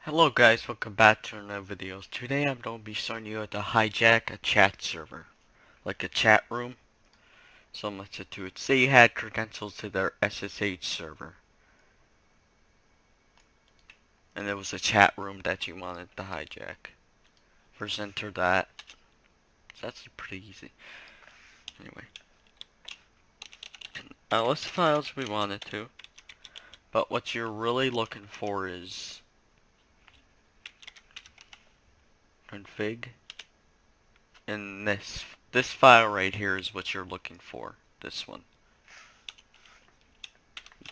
Hello guys, welcome back to another video. Today I'm going to be showing you how to hijack a chat server, like a chat room, similar to it. Say you had credentials to their SSH server, and there was a chat room that you wanted to hijack. First enter that. It's actually pretty easy. Anyway, list the files we wanted to, but what you're really looking for is config, and this file right here is what you're looking for. This one.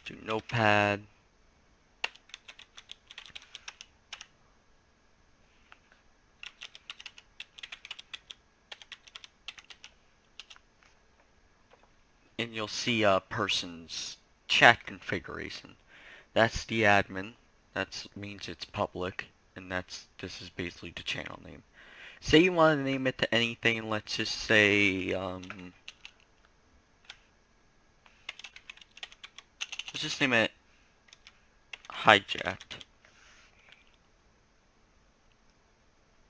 Do notepad. And you'll see a person's chat configuration. That's the admin. That means it's public, and this is basically the channel name. Say you want to name it to anything. Let's just say let's just name it hijacked.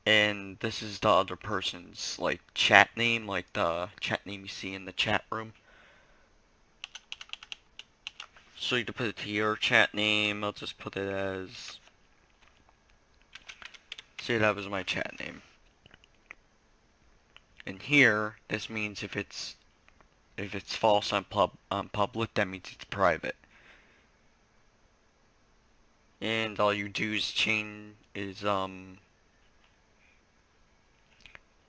And this is the other person's like chat name, like the chat name you see in the chat room. So you can put it to your chat name. I'll just put it as, say that was my chat name. And here, this means if it's false on public, that means it's private. And all you do is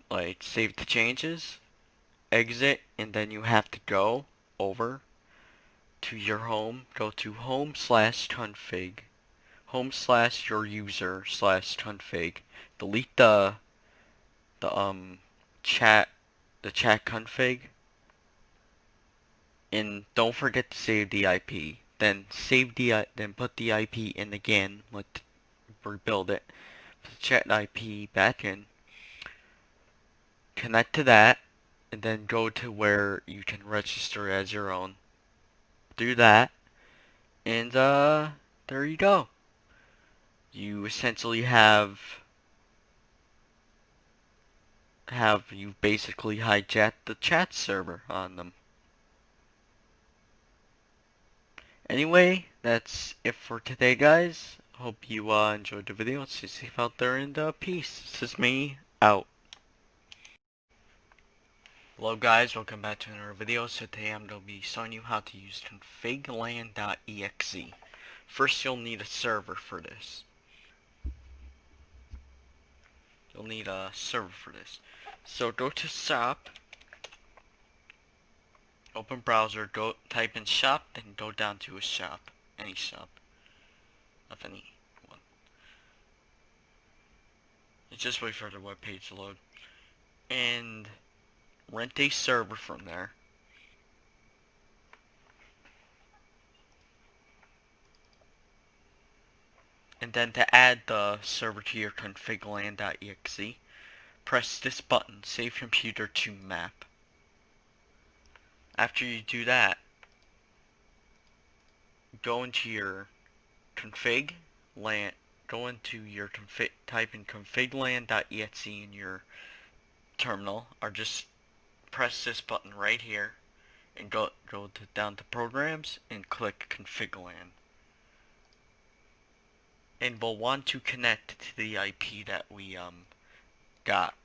like save the changes, exit, and then you have to go over to your home. Go to home/config, home/your user/config. Delete the chat config, and don't forget to save the IP. Then then put the IP in again. Let's rebuild it. Put the chat IP back in. Connect to that, and then go to where you can register as your own. Do that, and there you go. You essentially you basically hijacked the chat server on them. Anyway, that's it for today, guys. Hope you enjoyed the video. Stay safe out there, and peace. This is me, out. Hello guys, welcome back to another video. So today I'm going to be showing you how to use configlan.exe. First you'll need a server for this. You'll need a server for this. So go to shop, open browser, go type in shop, then go down to a shop. Any shop. Of any one. And just wait for the web page to load. And rent a server from there. And then to add the server to your configlan.exe, press this button, Save Computer to Map. After you do that, go into your config LAN, type in configlan.exe in your terminal, or just press this button right here, and go down to Programs and click configlan. And we'll want to connect to the IP that we got.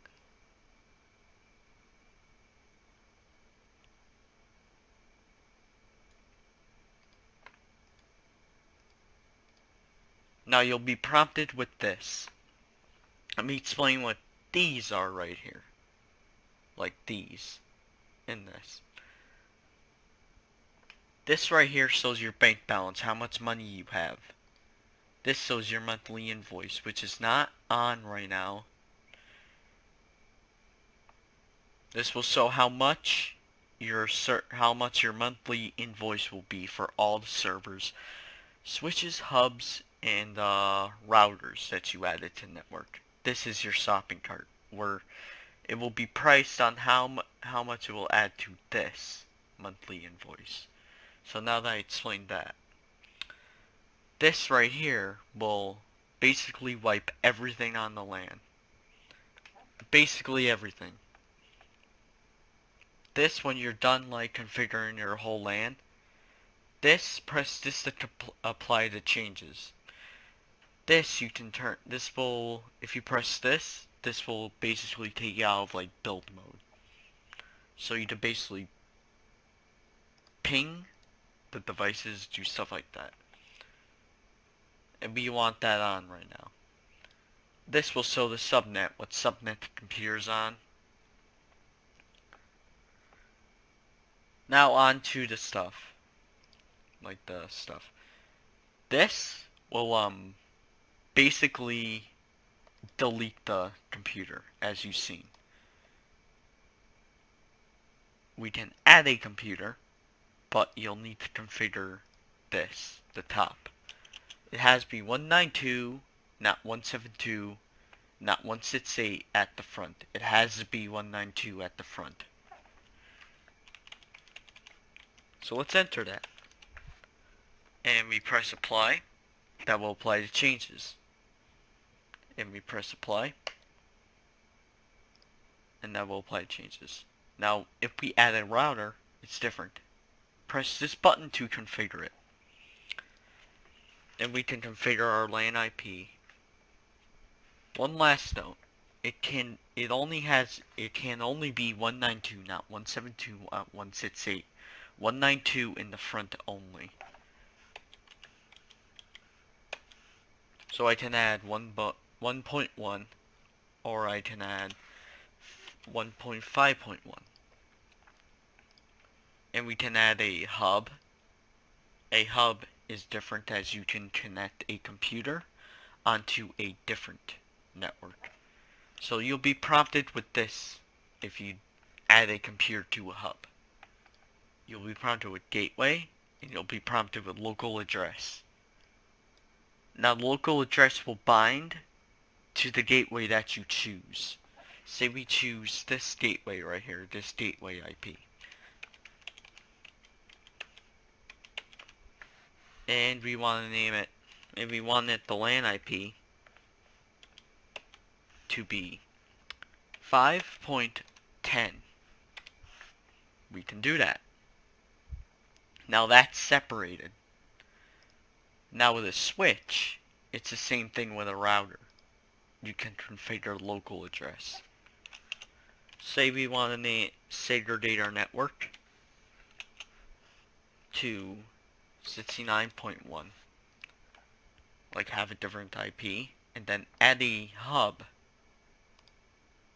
Now you'll be prompted with this. Let me explain what these are right here. Like these. In this. This right here shows your bank balance, how much money you have. This shows your monthly invoice, which is not on right now. This will show how much your monthly invoice will be for all the servers, switches, hubs, and routers that you added to the network. This is your shopping cart, where it will be priced on how much it will add to this monthly invoice. So now that I explained that, this right here will basically wipe everything on the LAN. Basically everything. This, when you're done like configuring your whole LAN, press this to apply the changes. This you can turn, this will, if you press this will basically take you out of like build mode. So you can basically ping the devices, do stuff like that. And we want that on right now. This will show the subnet, what subnet the computer's on. Now on to the stuff. Like the stuff. This will basically delete the computer, as you've seen. We can add a computer, but you'll need to configure this, the top. It has to be 192, not 172, not 168 at the front. It has to be 192 at the front. So let's enter that. And we press apply. That will apply the changes. And we press apply. And that will apply the changes. Now, if we add a router, it's different. Press this button to configure it. And we can configure our LAN IP. One last note. It can only be 192, not 172, 168. 192 in the front only. So I can add 1.1, or I can add 1.5.1. And we can add a hub. A hub is different, as you can connect a computer onto a different network. So you'll be prompted with this if you add a computer to a hub. You'll be prompted with gateway, and you'll be prompted with local address. Now the local address will bind to the gateway that you choose. Say we choose this gateway right here, this gateway IP. And we want to name it, and we want it, the LAN IP to be 5.10. We can do that. Now that's separated. Now with a switch, it's the same thing with a router. You can configure local address. Say we want to segregate our network to 69.1. Like have a different IP, and then add a hub,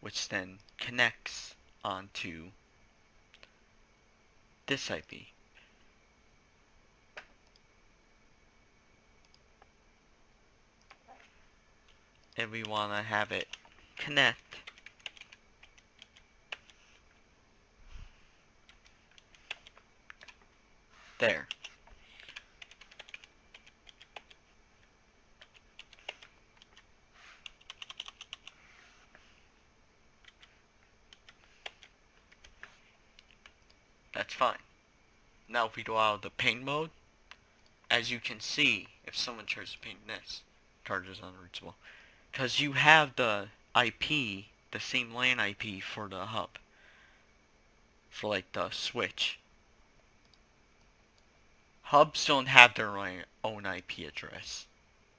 which then connects onto this IP. And we want to have it connect there. That's fine. Now if we go out of the ping mode, as you can see, if someone tries to ping this, charges unreachable. Because you have the IP, the same LAN IP for the hub. For like the switch. Hubs don't have their own IP address.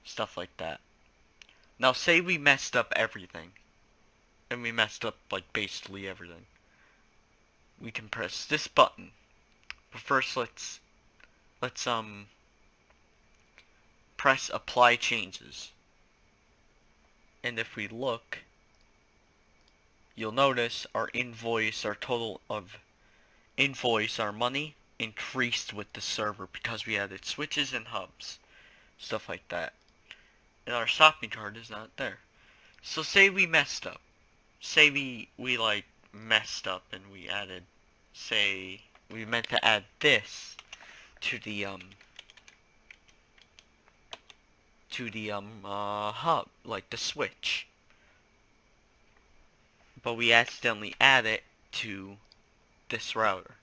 Stuff like that. Now say we messed up everything. And we messed up like basically everything. We can press this button. But first let's press apply changes. And if we look, you'll notice our invoice, our total of invoice, our money increased with the server because we added switches and hubs. Stuff like that. And our shopping cart is not there. So say we messed up. Say we like messed up and we added, say we meant to add this to the hub, like the switch. But we accidentally add it to this router.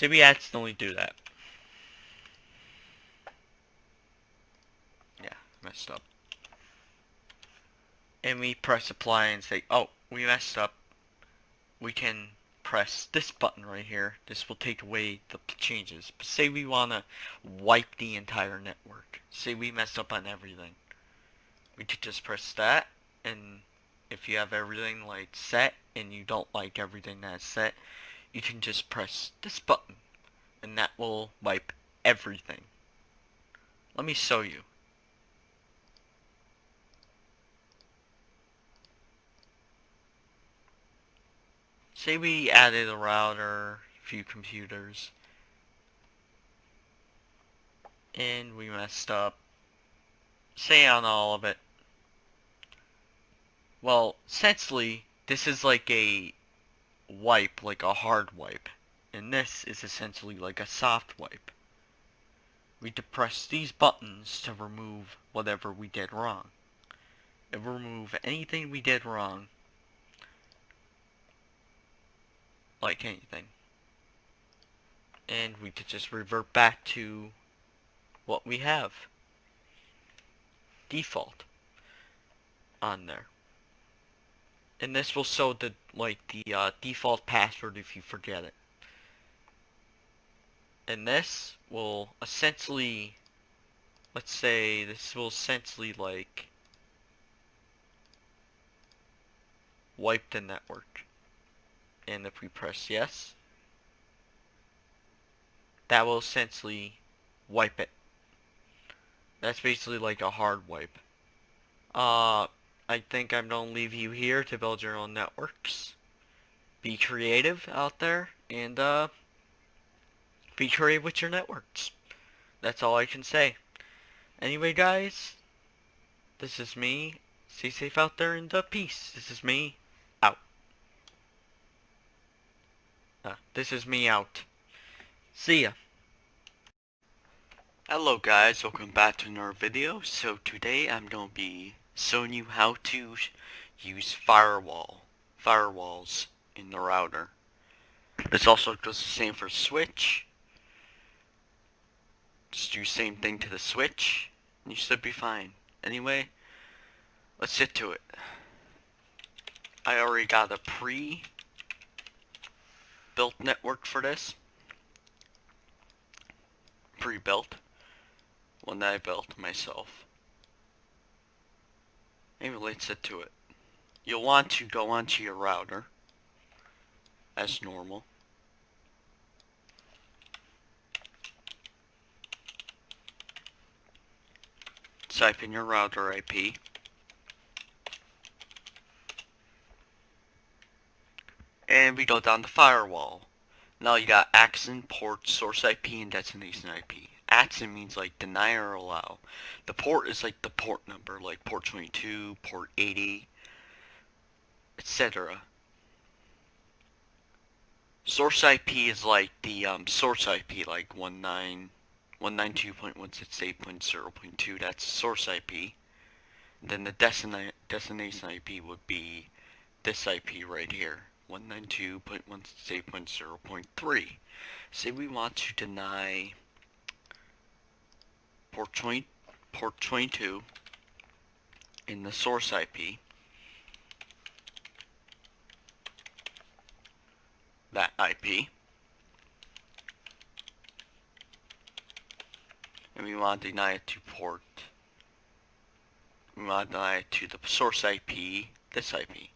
Say we accidentally do that. Yeah, messed up. And we press apply and say, oh, we messed up. We can press this button right here. This will take away the changes. But say we want to wipe the entire network. Say we messed up on everything. We could just press that, and if you have everything like set and you don't like everything that's set, you can just press this button and that will wipe everything. Let me show you. Say we added a router, a few computers, and we messed up. Say on all of it. Well, essentially, this is like a wipe, like a hard wipe. And this is essentially like a soft wipe. We depress these buttons to remove whatever we did wrong. It will remove anything we did wrong. Like anything. And we could just revert back to what we have. Default. On there. And this will show the default password if you forget it. And this will essentially, let's say this will essentially like wipe the network. And if we press yes, that will essentially wipe it. That's basically like a hard wipe. I think I'm gonna leave you here to build your own networks. Be creative out there, and be creative with your networks. That's all I can say. Anyway, guys, this is me. Stay safe out there, and peace. This is me out. This is me out. See ya. Hello guys, welcome back to another video. So today I'm going to be showing you how to use firewalls in the router. This also goes the same for switch. Just do the same thing to the switch, and you should be fine. Anyway, let's get to it. I already got a pre-built network for this. Pre-built. One that I built myself. Anyway, let's get to it. You'll want to go onto your router as normal. Type in your router IP. And we go down to firewall. Now you got access, port, source IP, and destination IP. Access means like deny or allow. The port is like the port number, like port 22, port 80, etc. Source IP is like the source IP, like 192.168.0.2. That's source IP. Then the destination IP would be this IP right here, 192.168.0.3. Say we want to deny port 22 in the source IP. That IP. And we want to deny it to port. We want to deny it to the source IP, this IP.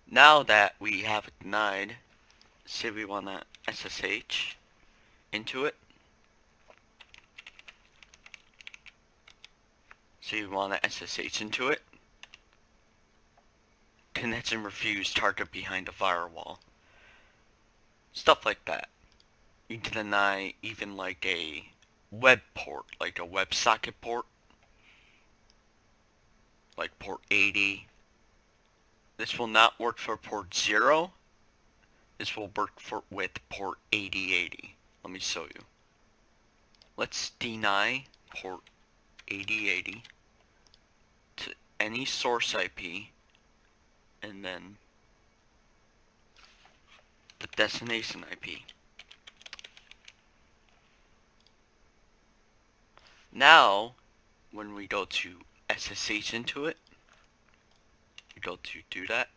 Now that we have it denied, say we want to SSH into it. Say we want to SSH into it. Connection refused, target behind a firewall. Stuff like that. You can deny even like a web port, like a WebSocket port. Like port 80. This will not work for port 0. This will work with port 8080. Let me show you. Let's deny port 8080 to any source IP, and then the destination IP. Now, when we go to SSH into it, we go to do that.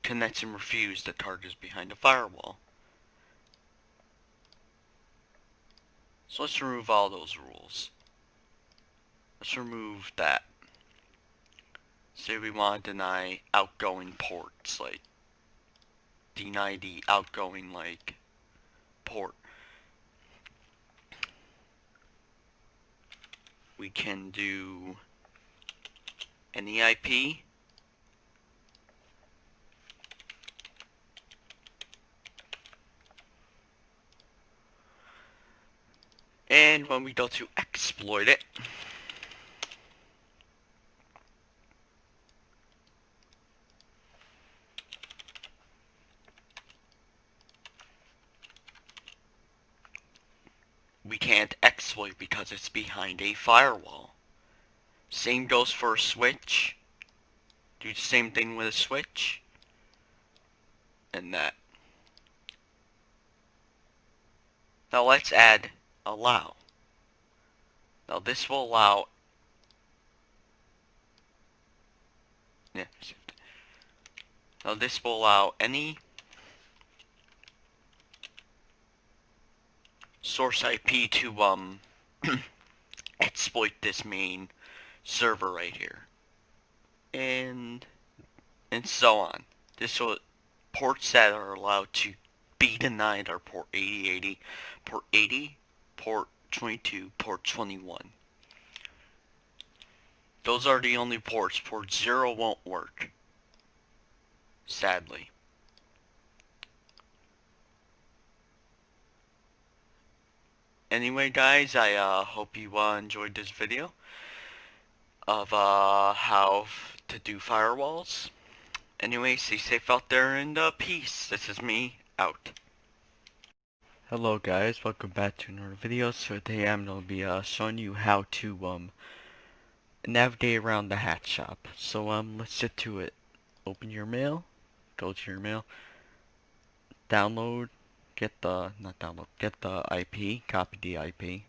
Connect and refuse, the target is behind the firewall. So let's remove all those rules. Let's remove that. Say we want to deny outgoing ports, like deny the outgoing port. We can do any IP. And when we go to exploit it, we can't exploit because it's behind a firewall. Same goes for a switch. Do the same thing with a switch. And that. Now let's add allow. Now this will allow. Now this will allow any source IP to exploit this main server right here. And so on. This will ports that are allowed to be denied are port 8080, port 80, port 22, port 21. Those are the only ports. Port 0 won't work, sadly. Anyway guys, I hope you enjoyed this video of how to do firewalls. Anyway, stay safe out there and peace. This is me, out. Hello guys, welcome back to another video. So today I'm going to be showing you how to navigate around the hat shop. So let's get to it. Open your mail, go to your mail, download, get the IP, copy the IP.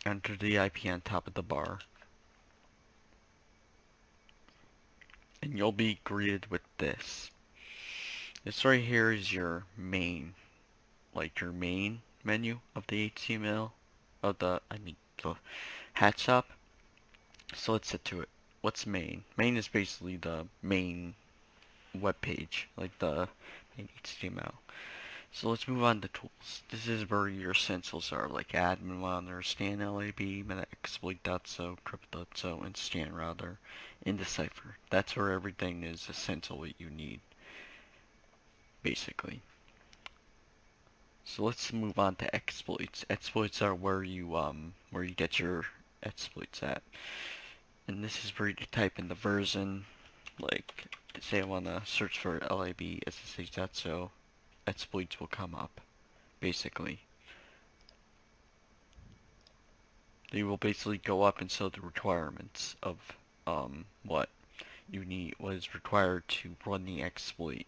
Enter the IP on top of the bar. And you'll be greeted with this. This right here is your main, your main menu of the HTML, of the hat shop. So let's get to it. What's main? Main is basically the main web page, like the main HTML. So let's move on to tools. This is where your essentials are, like admin monitor, scan lab, metaexploit.so, crypt.so, and scan router, and decipher. That's where everything is essential that you need, basically. So let's move on to exploits. Exploits are where you get your exploits at. And this is where you type in the version, like say I wanna search for lab ssh.so, exploits will come up, basically. They will basically go up and show the requirements of what you need, what is required to run the exploit.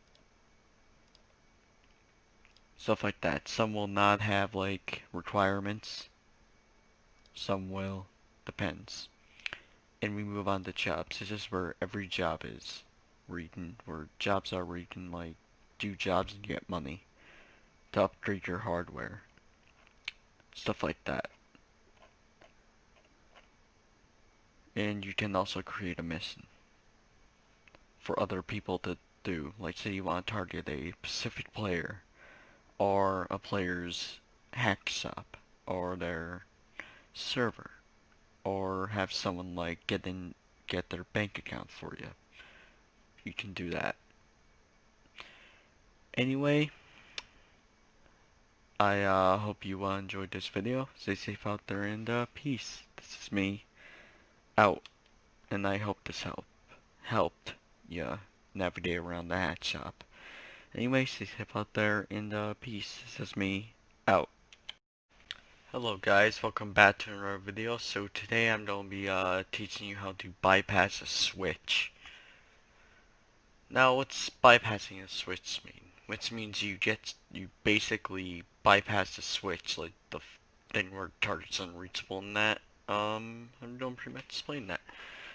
Stuff like that. Some will not have requirements. Some will. Depends. And we move on to jobs. This is where every job is. Where jobs are where you can do jobs and get money to upgrade your hardware. Stuff like that. And you can also create a mission for other people to do. Like say you want to target a specific player, or a player's hack shop, or their server, or have someone get their bank account for you. You can do that. Anyway, I hope you enjoyed this video. Stay safe out there and peace. This is me, out, and I hope this helped you navigate around the hat shop. Anyway, stay safe out there and peace. This is me, out. Hello guys, welcome back to another video. So today I'm going to be teaching you how to bypass a switch. Now what's bypassing a switch mean? which means you basically bypass the switch, like the thing where target's unreachable and that. I'm going pretty much explain that.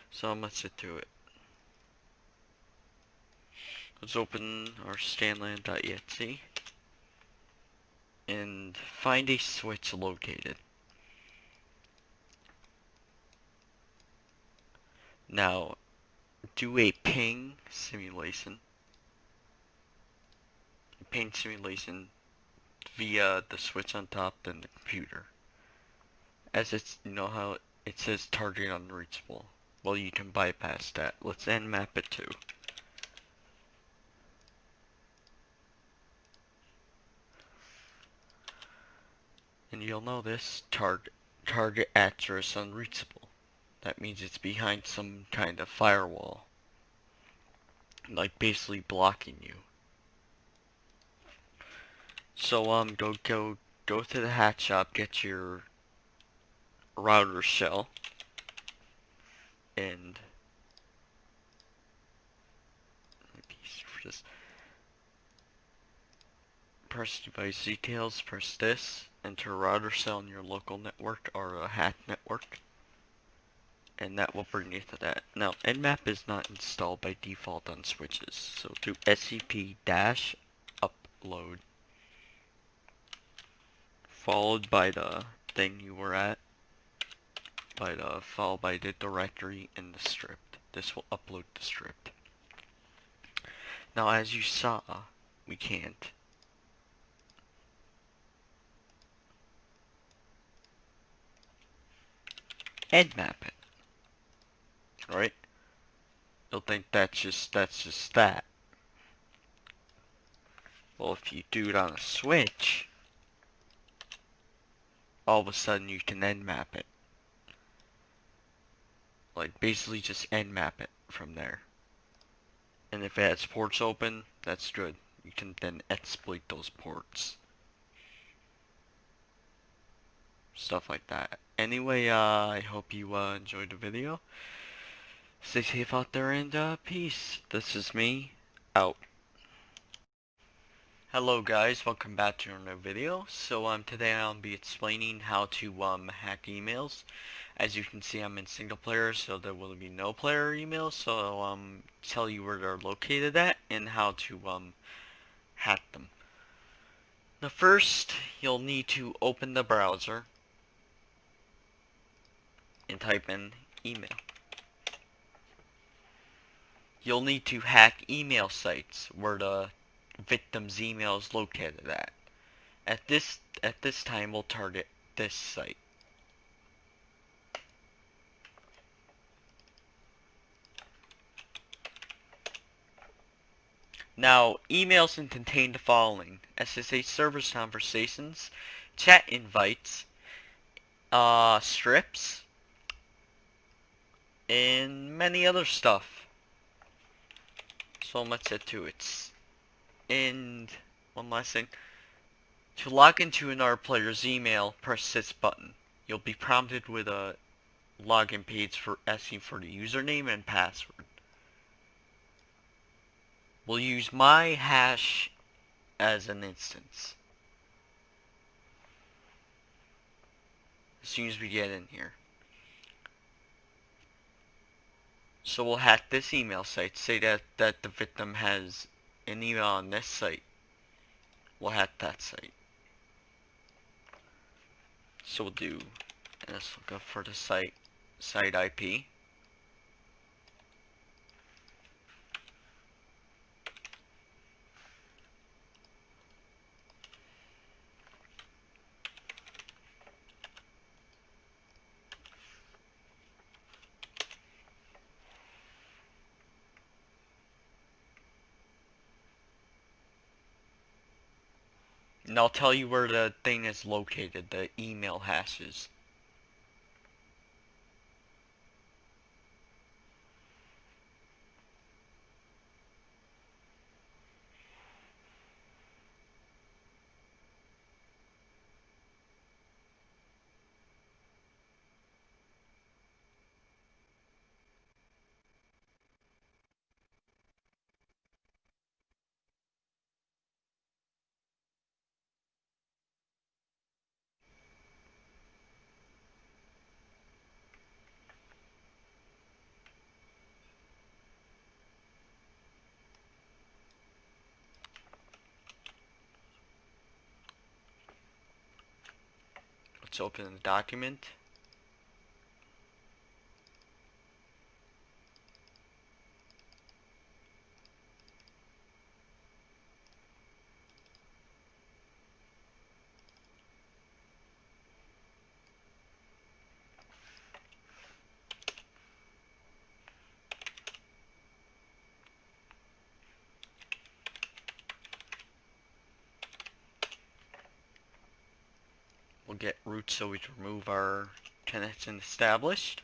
So let's get to it. Let's open our stanland.exe and find a switch located. Now, do a ping simulation via the switch on top, then the computer. As it's, you know how it says target unreachable. Well, you can bypass that. Let's nmap it too. And you'll notice target address unreachable. That means it's behind some kind of firewall. Like basically blocking you. So go to the hat shop, get your router shell, and just press device details, press this, enter router shell in your local network or a hat network, and that will bring you to that. Now, Nmap is not installed by default on switches, so do scp-upload followed by the thing you were at, followed by the directory and the script. This will upload the script. Now, as you saw, we can't. Nmap it, right? You'll think that's just that. Well, if you do it on a switch, all of a sudden you can nmap it. Like basically just nmap it from there. And if it has ports open, that's good. You can then exploit those ports. Stuff like that. Anyway, I hope you enjoyed the video. Stay safe out there and peace. This is me, out. Hello guys, welcome back to another video. So today I'll be explaining how to hack emails. As you can see, I'm in single player, so there will be no player emails. So I'll tell you where they're located at and how to hack them. Now first, you'll need to open the browser and type in email. You'll need to hack email sites where the victim's email is located at. At this time, we'll target this site. Now, emails can contain the following: SSH servers conversations, chat invites, strips, and many other stuff. So let's get to it. And one last thing. To log into another player's email, press this button. You'll be prompted with a login page for asking for the username and password. We'll use my hash as an instance as soon as we get in here. So we'll hack this email site. Say that the victim has an email on this site. We'll hack that site. So we'll do, and let's look up for the site IP. And I'll tell you where the thing is located, the email hashes. Let's open the document. We'll get root so we can remove our connection established.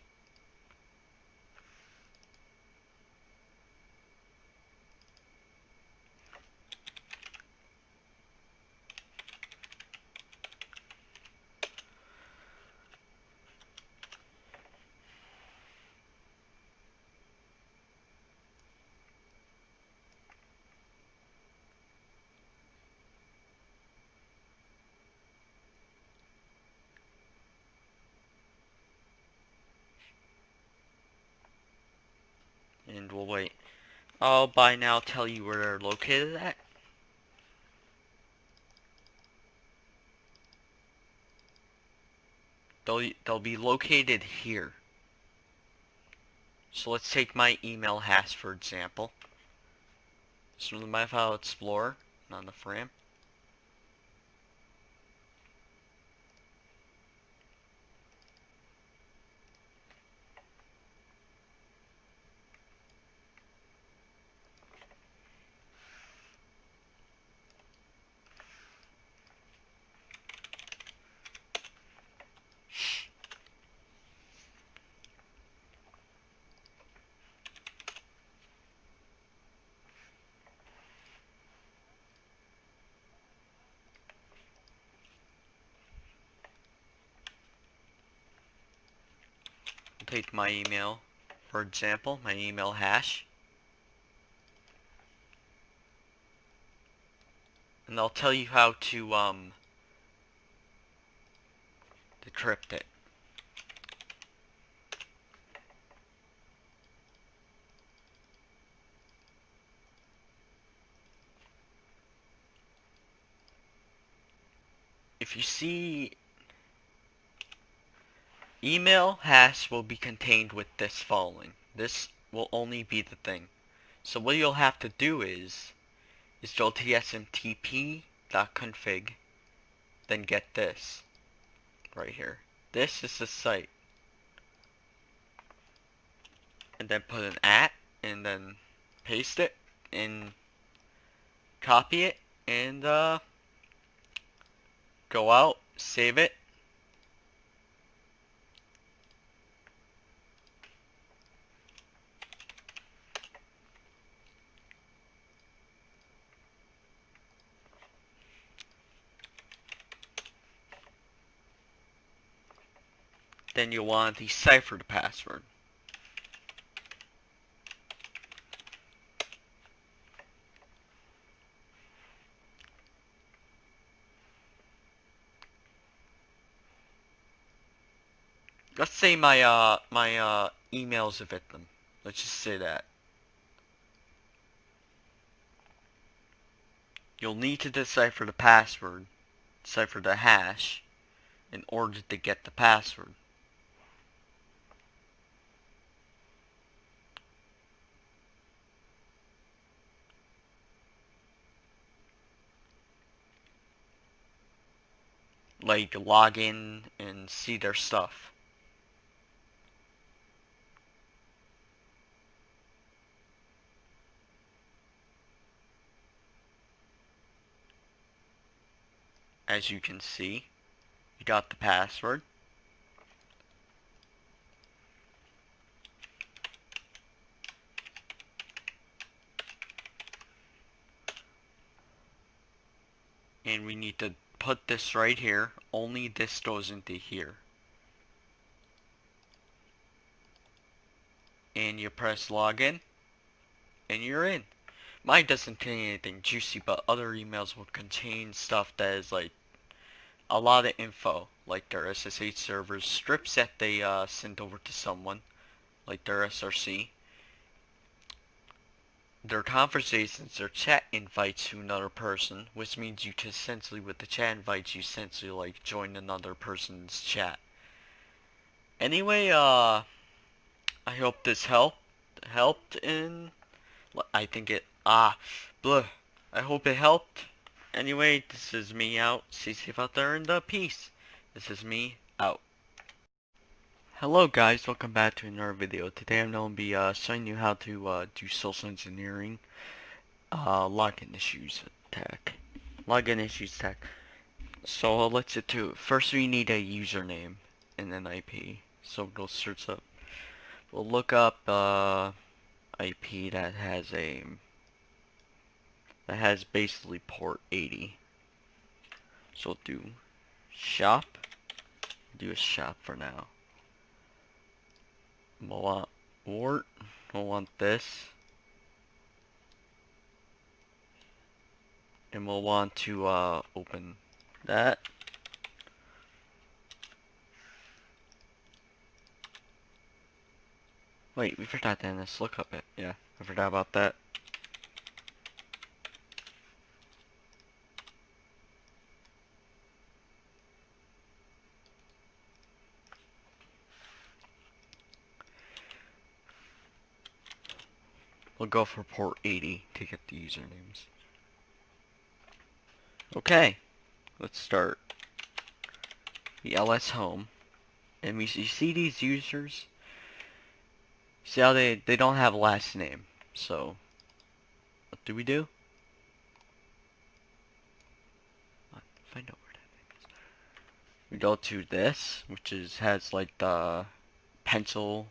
And we'll wait. I'll by now tell you where they're located at. They'll be located here. So let's take my email hash for example. It's from my file explorer, not the frame. I'll take my email, for example, my email hash. And I'll tell you how to decrypt it. If you see, email hash will be contained with this following. This will only be the thing. So what you'll have to do is go to smtp.config, then get this right here. This is the site. And then put an @ and then paste it and copy it and go out, save it. Then you'll want to decipher the password. Let's say my email's a victim. Let's just say that. You'll need to decipher the password, decipher the hash, in order to get the password. Like log in and see their stuff. As you can see, you got the password. And we need to put this right here. Only this goes into here. And you press login, and you're in. Mine doesn't contain anything juicy, but other emails will contain stuff that is like a lot of info, like their SSH servers, scripts that they send over to someone, like their SRC. Their conversations, their chat invites to another person, which means you can essentially, with the chat invites, you essentially like join another person's chat. Anyway, I hope this helped in. I think it blah. I hope it helped. Anyway, this is me out. Stay safe out there and peace. This is me out. Hello guys, welcome back to another video. Today I'm going to be showing you how to do social engineering login issues attack. Login issues attack. So let's get to it. First we need a username and an IP. So go search up. We'll look up IP that has basically port 80. So we'll do shop. Do a shop for now. We'll want wart. We'll want this. And we'll want to open that. Wait, we forgot to end this lookup it. Yeah, I forgot about that. We'll go for port 80 to get the usernames. Okay, let's start. The ls home. And you see these users? See how they don't have a last name. So, what do we do? Find out where that is. We go to this, which has like the pencil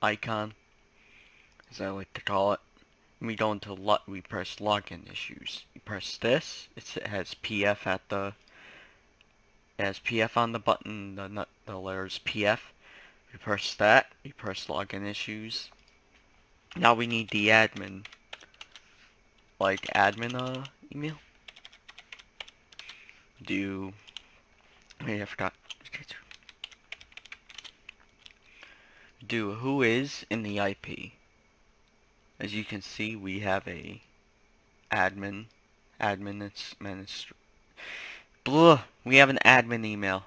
icon, as I like to call it. And we go into we press login issues. You press this. It has PF at the. It has PF on the button. The letters PF. We press that. We press login issues. Now we need the admin. Like admin email. Wait, I forgot. Do who is in the IP. As you can see, we have a admin. We have an admin email.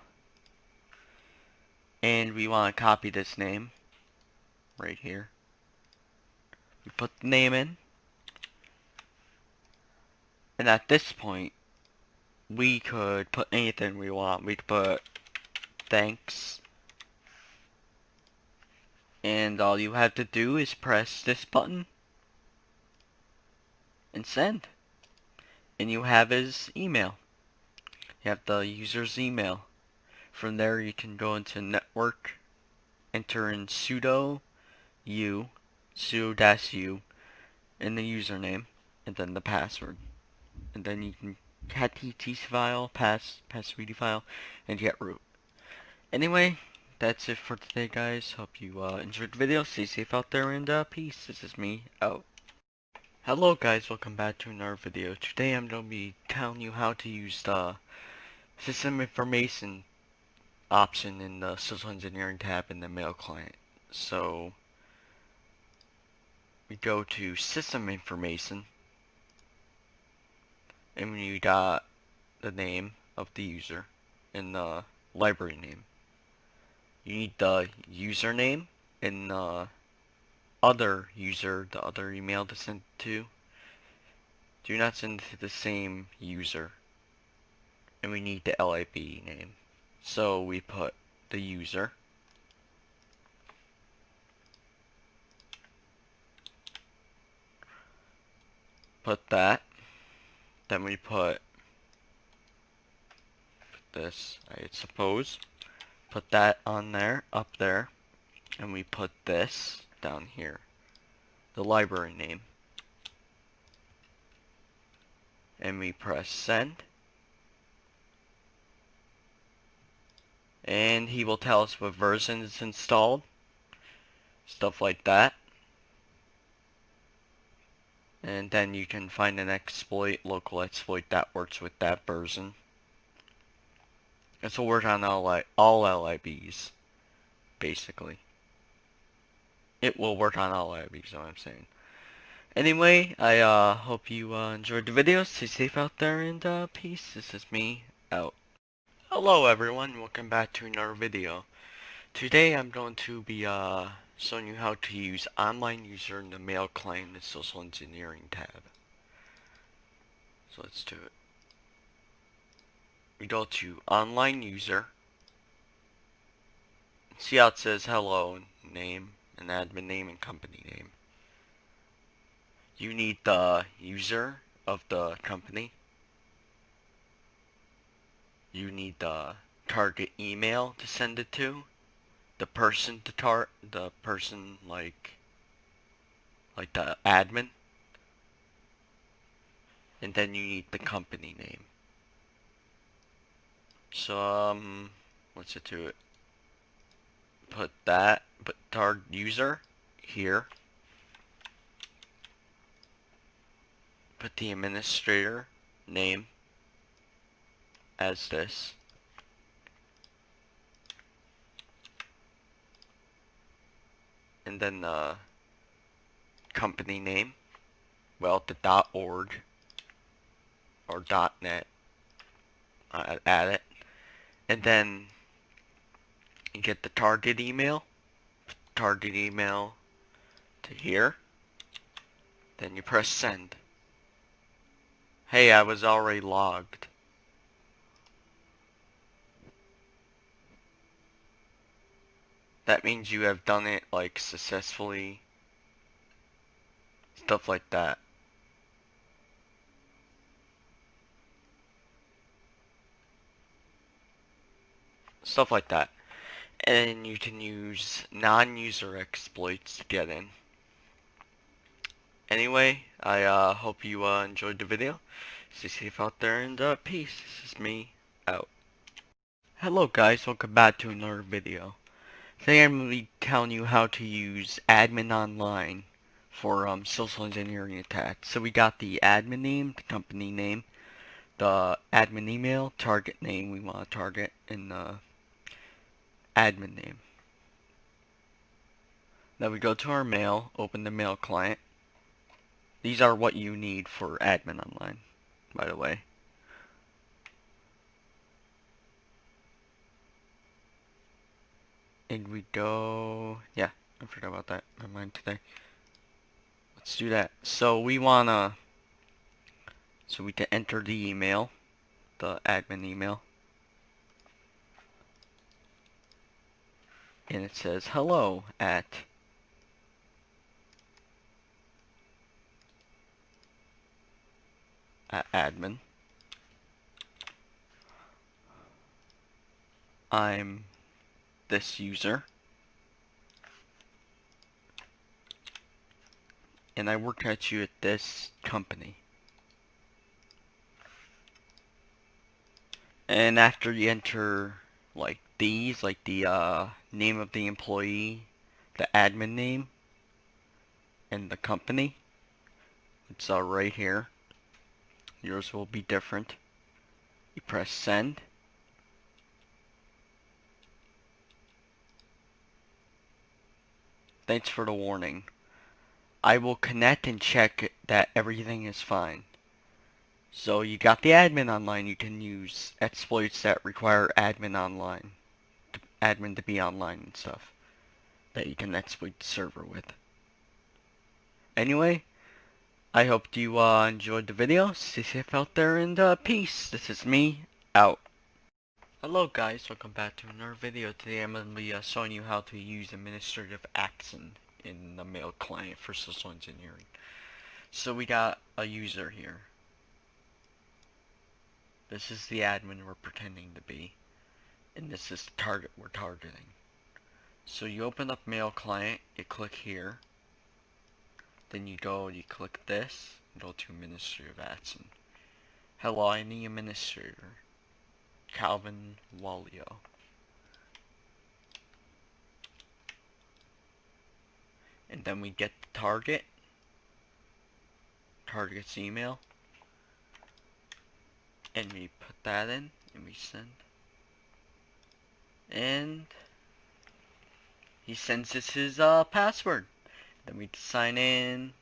And we want to copy this name. Right here. We put the name in. And at this point, we could put anything we want. We could put thanks. And all you have to do is press this button. And send. And you have his email. You have the user's email. From there you can go into network, enter in sudo u, sudo-u, and the username, and then the password. And then you can cat tt file, passwd file, and get root. Anyway, that's it for today guys. Hope you enjoyed the video. Stay safe out there and peace. This is me out. Hello guys, welcome back to another video. Today I'm going to be telling you how to use the system information option in the social engineering tab in the mail client. So we go to system information and we got the name of the user and the library name. You need the username and the other user, the other email to send to. Do not send to the same user. And we need the LIB name. So we put the user. Put that. Then we put this, I suppose. Put that on there, up there. And we put this down here. The library name. And we press send. And he will tell us what version is installed. Stuff like that. And then you can find an exploit, local exploit that works with that version. This will work on all LIBs, basically. It will work on all LIBs, is what I'm saying. Anyway, I hope you enjoyed the video. Stay safe out there, and peace. This is me out. Hello everyone, welcome back to another video. Today I'm going to be showing you how to use online user in the mail client in the social engineering tab. So let's do it. We go to online user. See how it says hello, name, and admin name and company name. You need the user of the company. You need the target email to send it to. The person to the person like the admin. And then you need the company name. So let's do it. Put target user here. Put the administrator name as this. And then the company name, well, the .org or .net, add it. And then you get the target email to here. Then you press send. Hey, I was already logged. That means you have done it like successfully. Stuff like that. Stuff like that. And you can use non-user exploits to get in. Anyway, I hope you enjoyed the video. Stay safe out there, and peace. This is me out. Hello guys, welcome back to another video. Today I'm going to be telling you how to use admin online for social engineering attacks. So we got the admin name, the company name, the admin email, target name we want to target, and the admin name. Now we go to our mail, open the mail client. These are what you need for admin online, by the way. And we go, yeah, I forgot about that. My mind today. Let's do that. So we can enter the email, the admin email. And it says hello at admin. I'm this user. And I work at you at this company. And after you enter like these, like the name of the employee, the admin name, and the company, it's right here. Yours will be different. You press send. Thanks for the warning. I will connect and check that everything is fine. So you got the admin online. You can use exploits that require admin online, admin to be online and stuff, that you can exploit the server with. Anyway, I hope you enjoyed the video. Stay safe out there, and peace. This is me out. Hello guys, welcome back to another video. Today I'm going to be showing you how to use administrative action in the mail client for social engineering. So we got a user here. This is the admin we're pretending to be, and this is the target we're targeting. So you open up mail client, you click here, then you click this, go to administrative action. Hello, I'm the administrator, Calvin Wallio. And then we get the target's email, and we put that in, and we send. And he sends us his password. Then we sign in,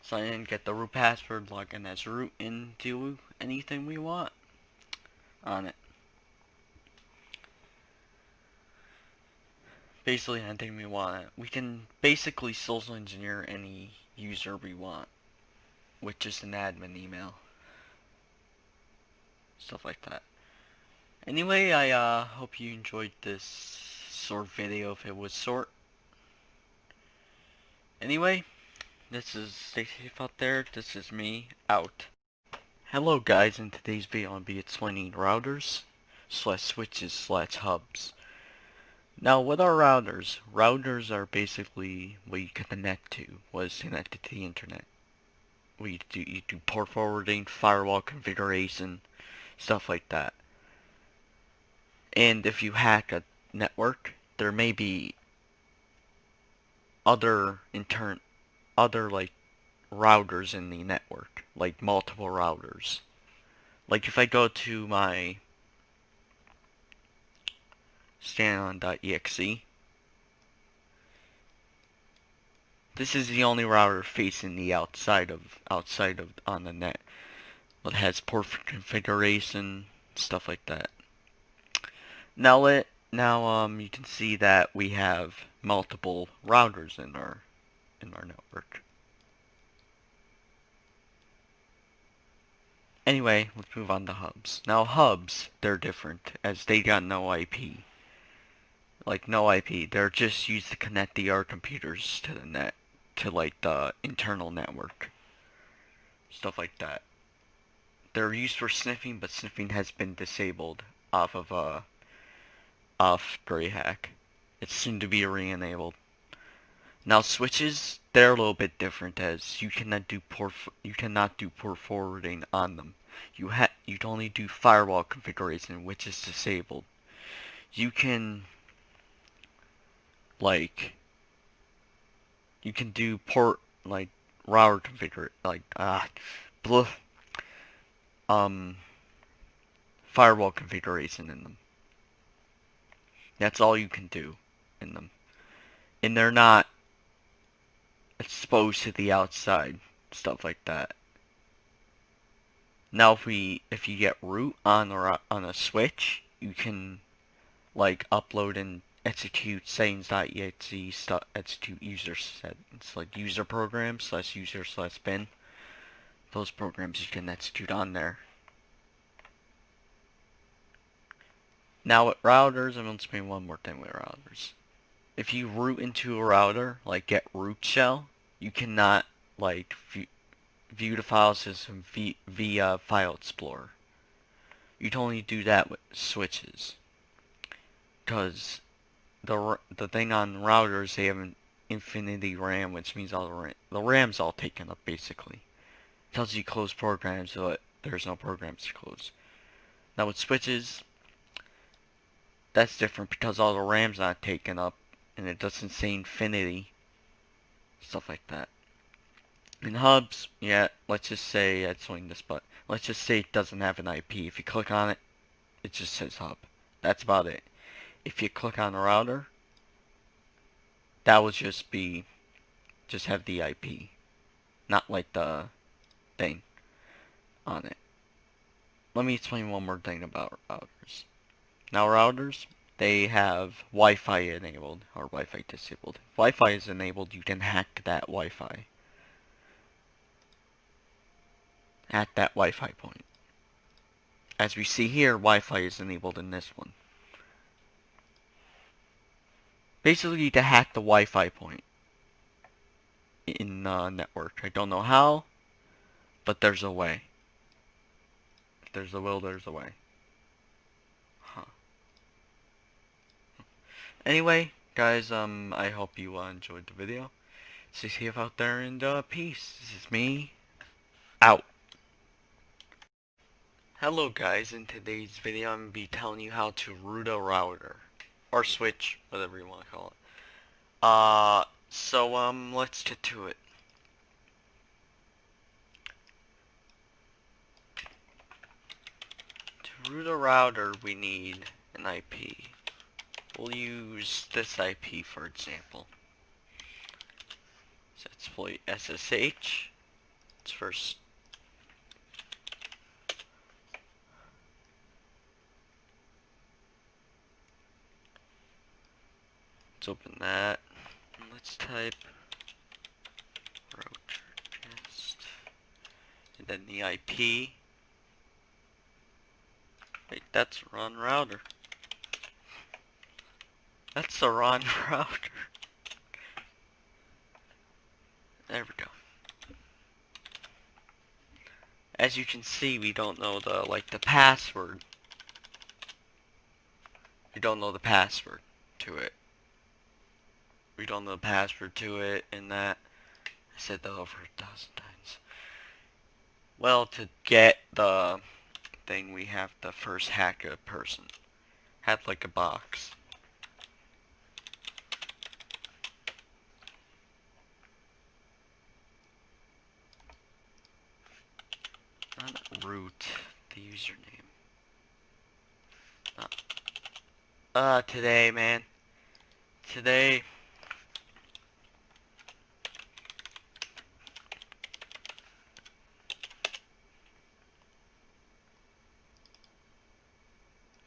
sign in, get the root password, log in as root, and do anything we want on it. Basically anything we want. We can basically social engineer any user we want with just an admin email. Stuff like that. Anyway, I hope you enjoyed this short video if it was short. Anyway, this is Stay Safe out there. This is me out. Hello guys, in today's video I'll be explaining routers slash switches slash hubs. Now what are routers? Routers are basically what you can connect to, what is connected to the internet. You do port forwarding, firewall configuration, stuff like that. And if you hack a network, there may be other like routers in the network, like multiple routers. Like if I go to my standon.exe, this is the only router facing the outside of on the net. It has port configuration, stuff like that. Now you can see that we have multiple routers in our network. Anyway, let's move on to hubs. Now hubs, they're different as they got no IP. Like no IP, they're just used to connect our computers to the net, to like the internal network. Stuff like that. They're used for sniffing, but sniffing has been disabled off greyhack. It's soon to be re-enabled. Now switches, they're a little bit different as you cannot do port forwarding on them. You'd only do firewall configuration, which is disabled. You can do port router configure firewall configuration in them. That's all you can do in them. And they're not exposed to the outside, stuff like that. Now if you get root on a switch, you can upload and execute settings.exe execute user settings, like user program / user / bin. Those programs you can execute on there. Now with routers, I'm going to explain one more thing with routers. If you root into a router, like get root shell, you cannot view the file system via File Explorer. You'd only do that with switches, because the thing on routers, they have an infinity RAM, which means the RAM's all taken up basically. It tells you close programs, but there's no programs to close. Now with switches, that's different because all the RAM's not taken up, and it doesn't say infinity, stuff like that. In hubs, yeah, let's just say, I'd swing this button, let's just say it doesn't have an IP. If you click on it, it just says hub. That's about it. If you click on the router, that would just have the IP, not like the thing on it. Let me explain one more thing about routers. Now routers, they have Wi-Fi enabled or Wi-Fi disabled. If Wi-Fi is enabled, you can hack that Wi-Fi at that Wi-Fi point. As we see here, Wi-Fi is enabled in this one. Basically, to hack the Wi-Fi point in the network. I don't know how, but there's a way. If there's a will, there's a way. Huh. Anyway, guys, I hope you enjoyed the video. Stay safe out there, and peace. This is me, out. Hello guys, in today's video I'm going to be telling you how to root a router. Or switch, whatever you want to call it. Let's get to it. To root a router, we need an IP. We'll use this IP for example. So exploit SSH. Let's first let's open that. And let's type router guest and then the IP. Wait, that's wrong router. That's the wrong router. There we go. As you can see, we don't know the password. We don't know the password to it. We don't know the password to it, and that I said that over 1,000 times. Well, to get the thing, we have to first hack a person. Hack like a box. Not root, the username. Today, man. Today.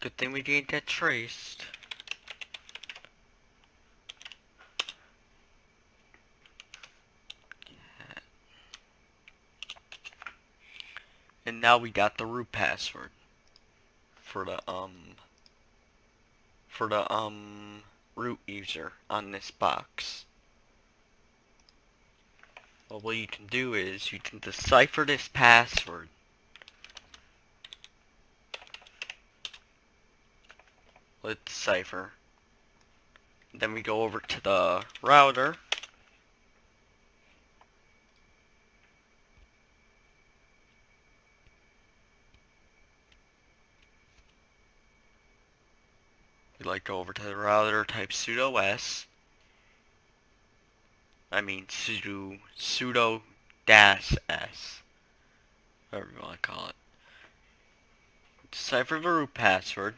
Good thing we didn't get traced. And now we got the root password for the root user on this box. Well, what you can do is you can decipher this password. Let's decipher. Then we go over to the router. We go over to the router, type sudo s. I mean sudo dash s. Whatever you want to call it. Decipher the root password.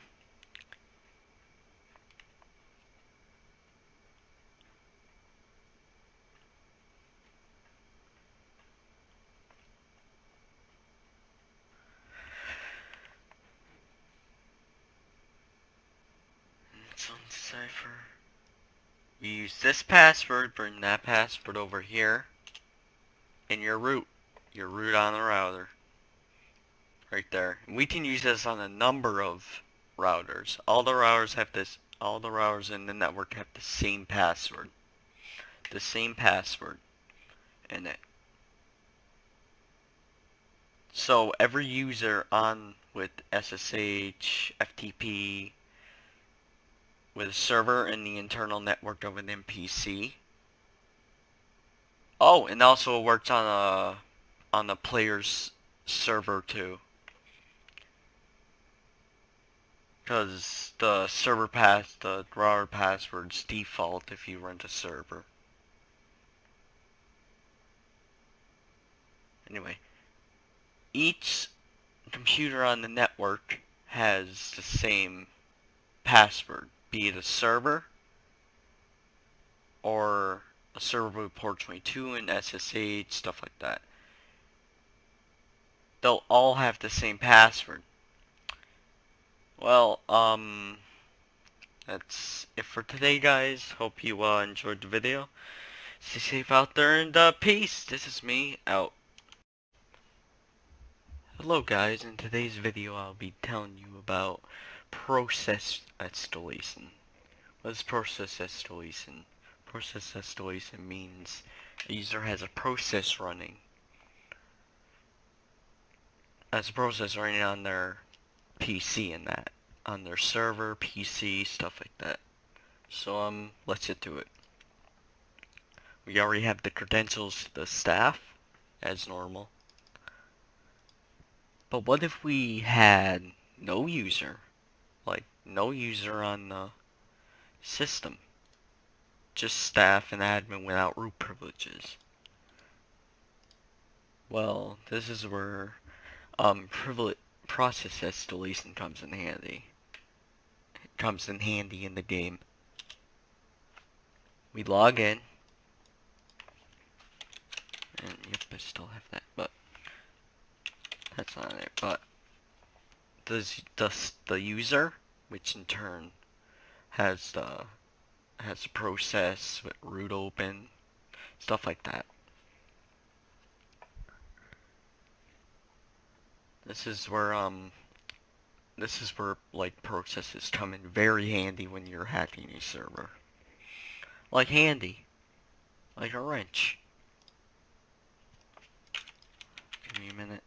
Let's undecipher. You use this password, bring that password over here, and your root on the router. Right there. And we can use this on a number of routers. All the routers in the network have the same password. The same password in it. So every user on with SSH, FTP, with a server in the internal network of an NPC. Oh, and also it works on the player's server too. Because the router password's default if you rent a server. Anyway, each computer on the network has the same password, be it a server or a server with port 22 and SSH, stuff like that. They'll all have the same password. Well, that's it for today, guys. Hope you enjoyed the video. Stay safe out there, and peace. This is me, out. Hello guys, in today's video I'll be telling you about process installation. What is process installation? Process installation means a user has a process running. As a process running on their PC and that. On their server, PC, stuff like that. So let's get to it. We already have the credentials to the staff, as normal. But what if we had no user? Like, no user on the system. Just staff and admin without root privileges. Well, this is where process installation comes in handy. It comes in handy in the game. We log in. And yep, I still have that, but that's not it. But the user, which in turn has the process with root open, stuff like that. This is where like processes come in very handy when you're hacking a server. Like handy, like a wrench. Give me a minute.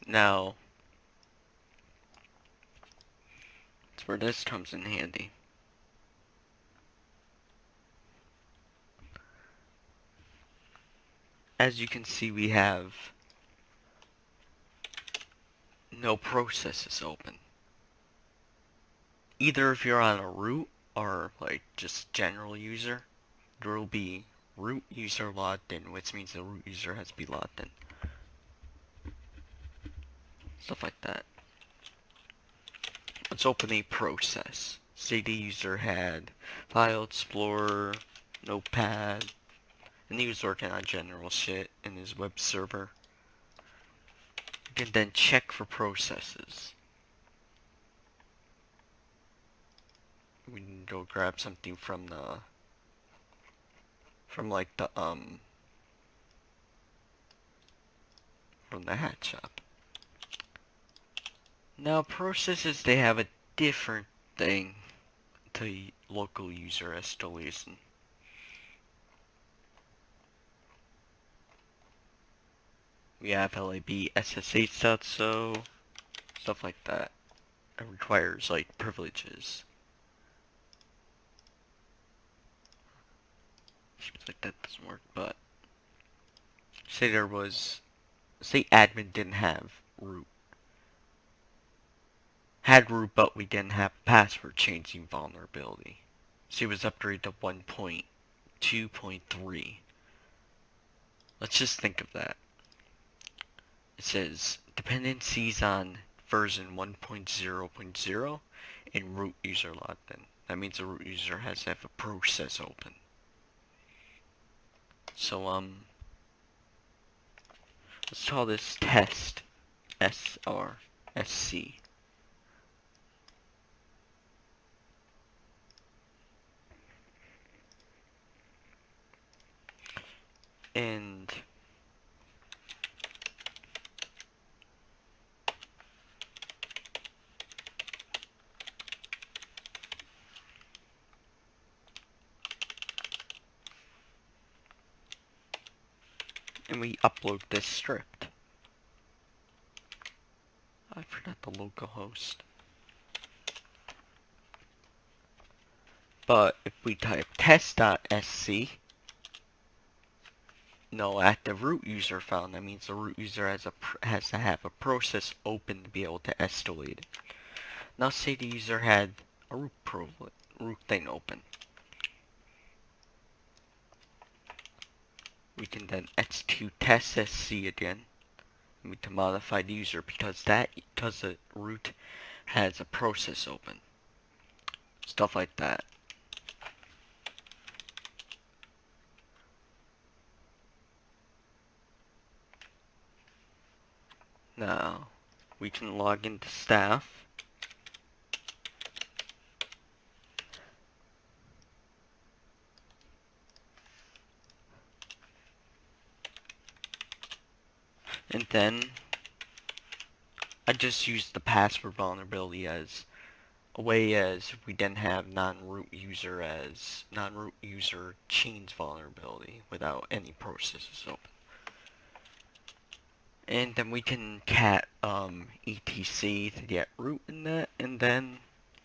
Now, that's where this comes in handy. As you can see, we have no processes open. Either if you're on a root or like just general user, there will be root user logged in, which means the root user has to be logged in. Stuff like that. Let's open a process. Say the user had File Explorer, Notepad, and he was working on general shit in his web server. You can then check for processes. We can go grab something from the from the hat shop. Now processes, they have a different thing to local user installation. We have lab ssh.so, stuff like that. It requires like privileges. Seems like that doesn't work, but say admin didn't have root. Had root, but we didn't have password changing vulnerability. So it was upgraded to 1.2.3. Let's just think of that. It says dependencies on version 1.0.0 and root user logged in. That means the root user has to have a process open. So let's call this test SC. And we upload this script. I forgot the localhost. But if we type test.sc, no, at the root user found, that means the root user has to have a process open to be able to escalate it. Now say the user had a root thing open. We can then execute test.sc again. We need to modify the user because the root has a process open. Stuff like that. Now, we can log into staff. And then, I just used the password vulnerability as a way as if we didn't have non-root user chains vulnerability without any processes open. And then we can cat etc to get root in that, and then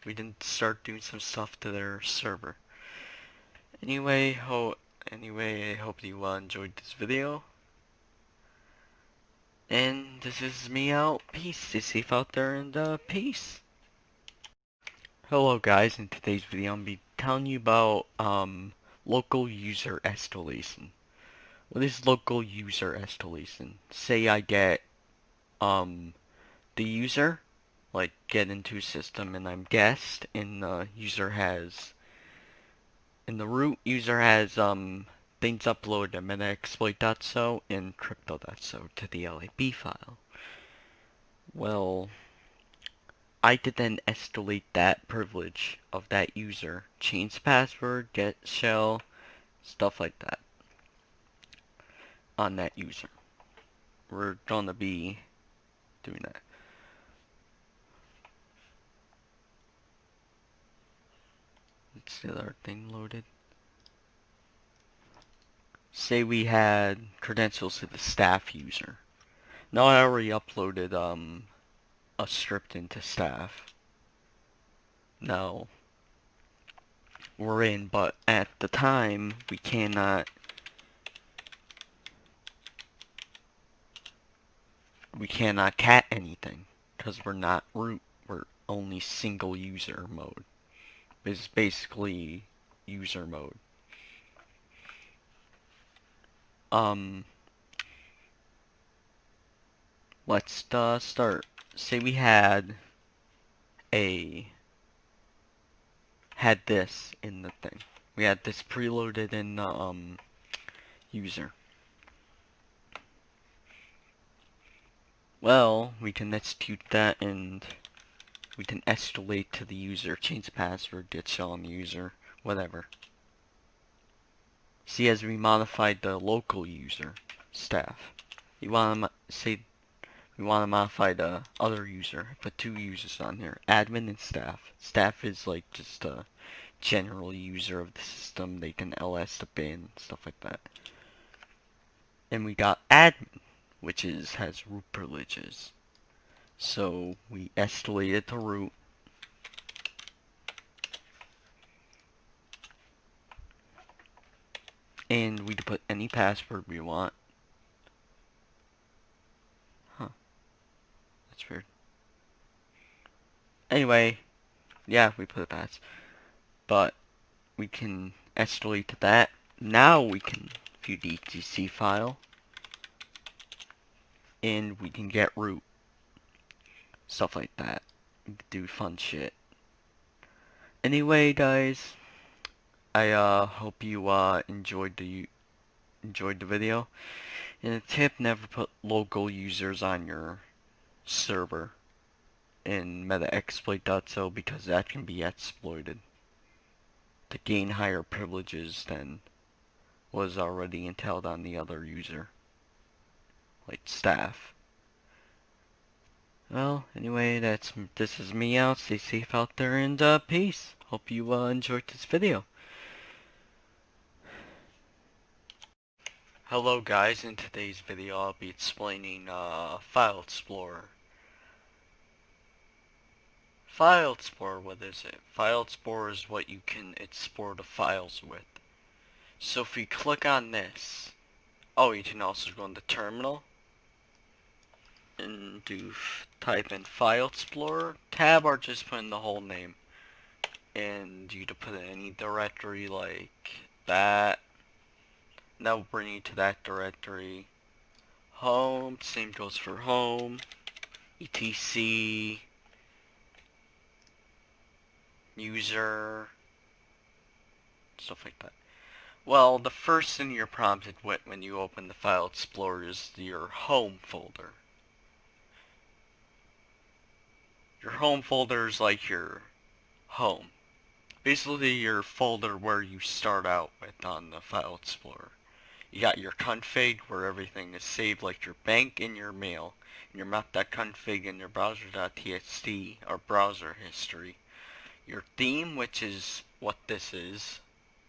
we can start doing some stuff to their server. Anyway, I hope you enjoyed this video. And this is me out. Peace. Stay safe out there, and peace. Hello guys, in today's video I'm going to be telling you about local user escalation. What is local user escalation? Say I get the user, like get into system and I'm guest, and the user has, and the root user has things uploaded to metaexploit.so and crypto.so to the lab file. Well, I could then escalate that privilege of that user, change the password, get shell, stuff like that on that user. We're gonna be doing that. Let's get our thing loaded. Say we had credentials to the staff user. Now I already uploaded a script into staff. Now we're in, but at the time we cannot cat anything because we're not root. We're only single user mode. It's basically user mode. Let's start. Say we had this in the thing. We had this preloaded in the user. Well, we can execute that and we can escalate to the user, change the password, get shell on the user, whatever. See, as we modified the local user staff, you want to say we want to modify the other user. Put two users on here, admin and staff. Staff is like just a general user of the system. They can ls the bin, stuff like that. And we got admin, which has root privileges. So we escalate it to root. And we can put any password we want. Huh. That's weird. Anyway, yeah, we put a pass. But we can escalate to that. Now we can view the etc file. And we can get root. Stuff like that. We can do fun shit. Anyway, guys, I hope you enjoyed the video. And a tip: never put local users on your server in metaexploit.so because that can be exploited to gain higher privileges than was already entailed on the other user, like staff. Well, anyway, this is me out. Stay safe out there and peace. Hope you enjoyed this video. Hello guys, in today's video I'll be explaining File Explorer. File Explorer, what is it? File Explorer is what you can export the files with. So if you click on this, oh, you can also go in the terminal and type in File Explorer, tab, or just put in the whole name. And you can put in any directory like that. That will bring you to that directory. Home, same goes for home, etc, user, stuff like that. Well, the first thing you're prompted with when you open the File Explorer is your home folder. Your home folder is like your home. Basically your folder where you start out with on the File Explorer. You got your config where everything is saved, like your bank and your mail, and your map.config and your browser.txt or browser history. Your theme, which is what this is,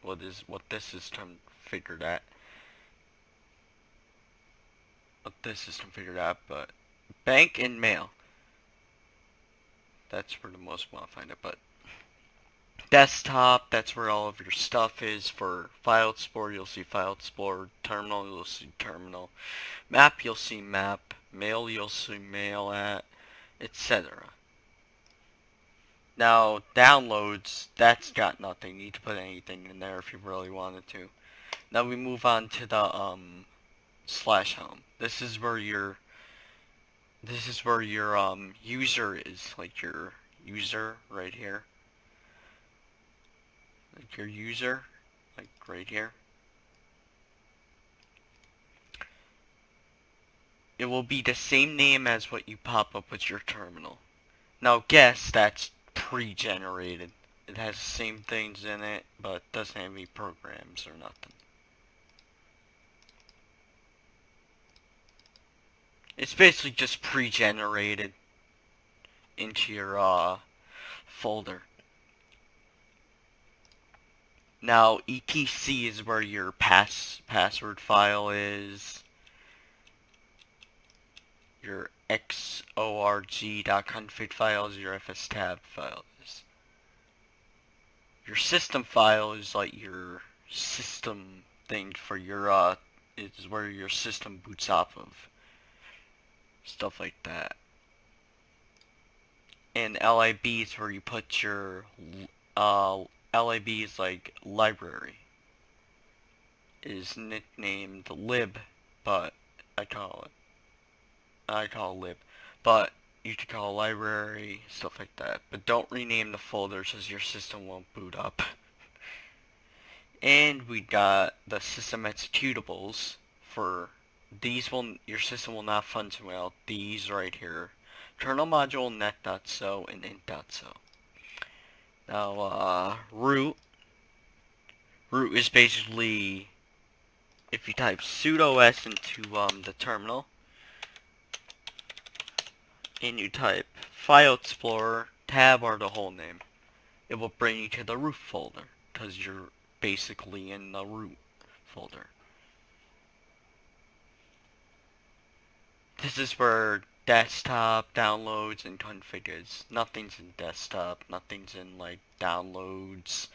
what this is configured at. But bank and mail. That's where the most want to find it, but desktop, that's where all of your stuff is. For File Explorer, you'll see File Explorer. Terminal, you'll see terminal. Map, you'll see map. Mail, you'll see mail at, etc. Now, downloads, that's got nothing. You need to put anything in there if you really wanted to. Now we move on to the /home. This is where your This is where your user is, like your user right here. Like your user, like right here. It will be the same name as what you pop up with your terminal. Now guess that's pre-generated. It has the same things in it, but doesn't have any programs or nothing. It's basically just pre-generated into your folder. Now etc is where your password file is. Your xorg.config file is your fstab file is. Your system file is like your system thing for your is where your system boots off of. Stuff like that. And lib is where you put your lib is like library. It is nicknamed lib, but I call lib, but you could call library, stuff like that. But don't rename the folders as your system won't boot up. And we got the system executables for these your system will not function well. These right here. Kernel module net.so and int.so. Now root is basically if you type sudo s into the terminal and you type file explorer tab or the whole name, it will bring you to the root folder because you're basically in the root folder. This is where desktop downloads and config is. Nothing's in desktop, nothing's in like downloads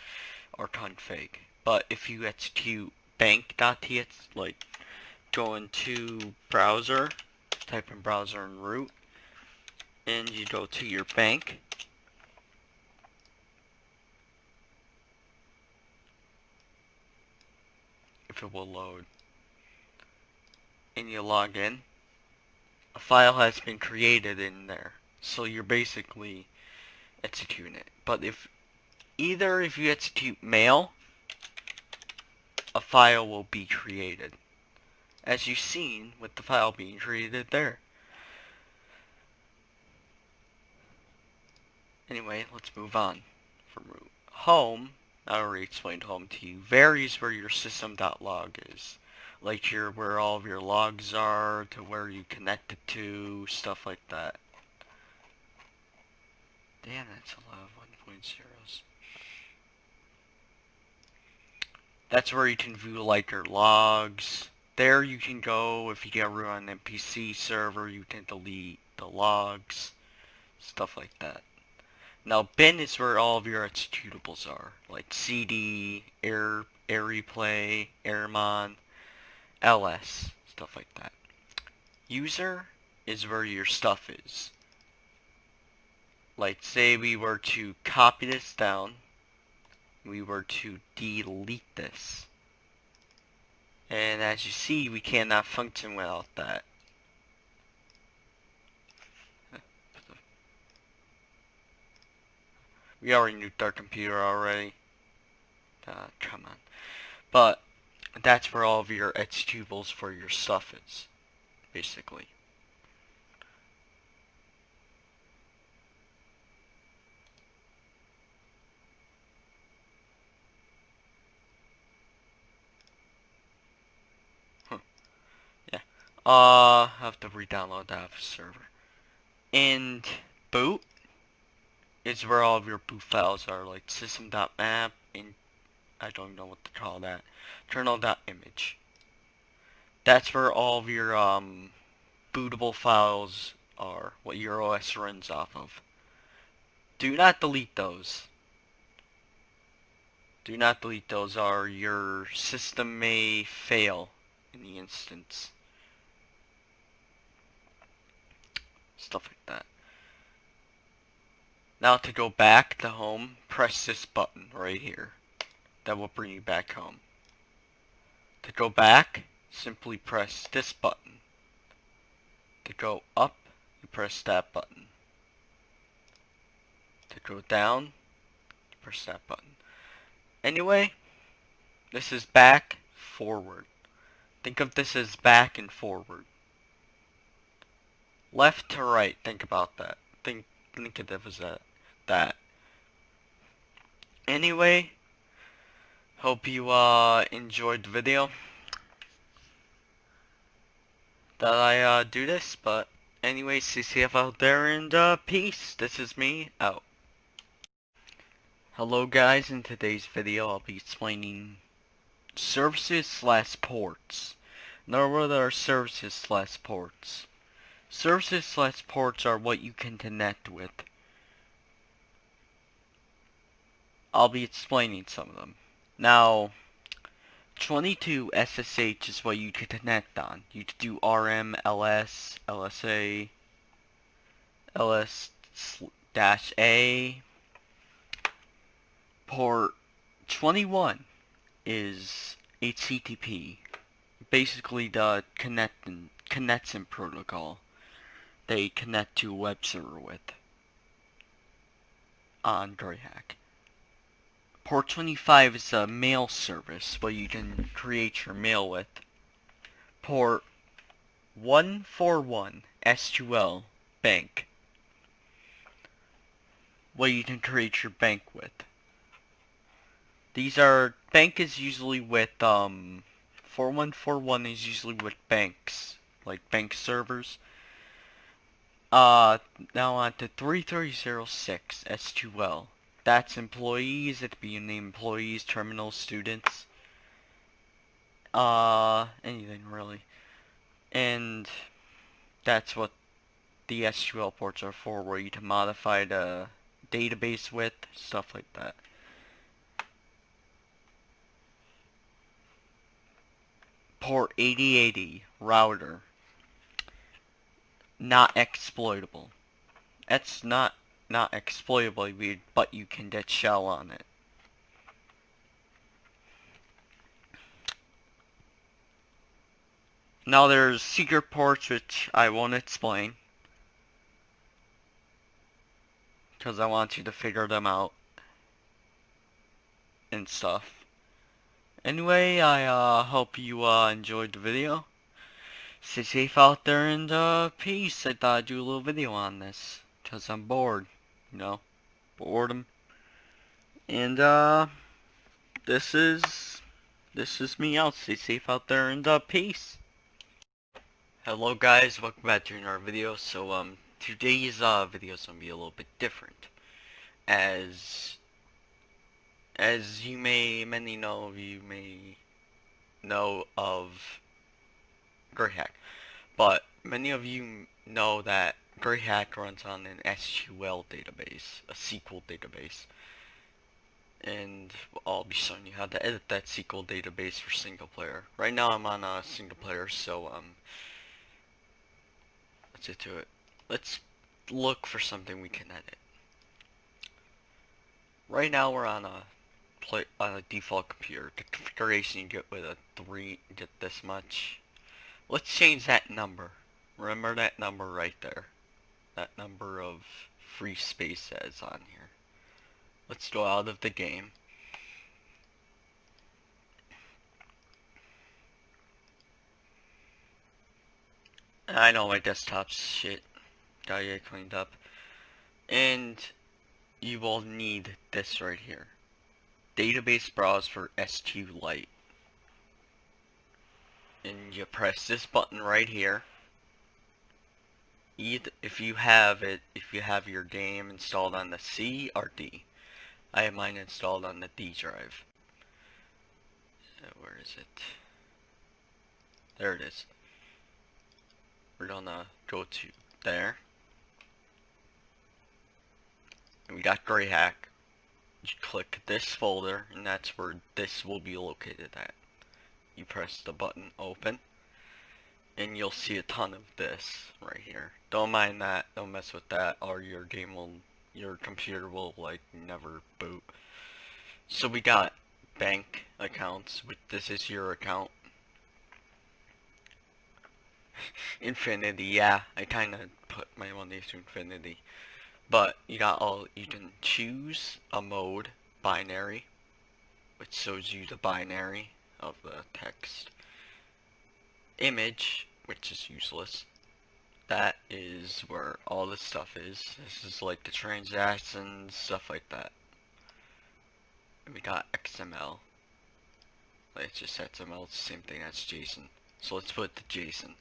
or config. But if you execute bank.txt, like go into browser, type in browser and root, and you go to your bank, if it will load, and you log in, a file has been created in there. So you're basically executing it. But if you execute mail, a file will be created. As you've seen with the file being created there. Anyway, let's move on from root. Home, I already explained home to you, varies where your system.log is. Like where all of your logs are, to where you connect it to, stuff like that. Damn, that's a lot of 1.0s. That's where you can view like your logs. There you can go, if you get root on an NPC server, you can delete the logs, stuff like that. Now bin is where all of your executables are, like cd, air replay, airmon, ls, stuff like that. User is where your stuff is. Like say we were to copy this down, we were to delete this. And as you see, we cannot function without that. We already nuked our computer already. Come on. But that's where all of your executables for your stuff is, basically. Yeah. I have to re-download that off the server. And boot is where all of your boot files are, like system.map and I don't know what to call that. Kernel.image. That's where all of your bootable files are, what your OS runs off of. Do not delete those. Do not delete those, or your system may fail in the instance. Stuff like that. Now to go back to home, press this button right here. That will bring you back home. To go back, simply press this button. To go up, you press that button. To go down, you press that button. Anyway, this is back, forward. Think of this as back and forward. Left to right, think about that. Think of it as that. Anyway, hope you enjoyed the video that I do this, but anyway, stay safe out there and peace. This is me out. Hello guys, in today's video I'll be explaining services slash ports. Now what are services slash ports? Services slash ports are what you can connect with. I'll be explaining some of them. Now, 22 SSH is what you can connect on. You could do RM, LS, LSA, LS-A. Port 21 is HTTP. Basically the connection protocol they connect to a web server with on greyhack. Port 25 is a mail service where you can create your mail with. Port 141 SQL bank where you can create your bank with. These are, bank is usually with 4141 is usually with banks, like bank servers. Now on to 3306 SQL. That's employees, it could be named employees, terminals, students. Anything really. And that's what the SQL ports are for, where you can modify the database with, stuff like that. Port 8080 router. Not exploitable. That's not exploitable, but you can get shell on it. Now there's secret ports which I won't explain, because I want you to figure them out and stuff. Anyway, I hope you enjoyed the video. Stay safe out there and peace. I thought I'd do a little video on this, because I'm bored, you know, boredom. And this is me out. Stay safe out there and peace. Hello guys, welcome back to another video. So today's video is gonna be a little bit different, as many of you may know of greyhack, but many of you know that greyhack runs on an SQL database, a SQL database, and I'll be showing you how to edit that SQL database for single player. Right now I'm on a single player, so let's get to it. Let's look for something we can edit. Right now we're on a default computer. The configuration you get with a 3, you get this much. Let's change that number. Remember that number right there. That number of free space that is on here. Let's go out of the game. I know my desktop's shit. Gotta get cleaned up. And you will need this right here. Database browse for SQLite. And you press this button right here. If you have your game installed on the C or D. I have mine installed on the D drive. Where is it? There it is. We're gonna go to there. And we got greyhack. You click this folder, and that's where this will be located at. You press the button open, and you'll see a ton of this right here. Don't mind that, don't mess with that, or your computer will like never boot. So we got bank accounts, which this is your account. Infinity, yeah. I kind of put my money to Infinity. But you can choose a mode, binary, which shows you the binary of the text. Image, which is useless. That is where all this stuff is. This is like the transactions, stuff like that. And we got XML. Like it's just XML, it's the same thing as JSON. So let's put the JSON.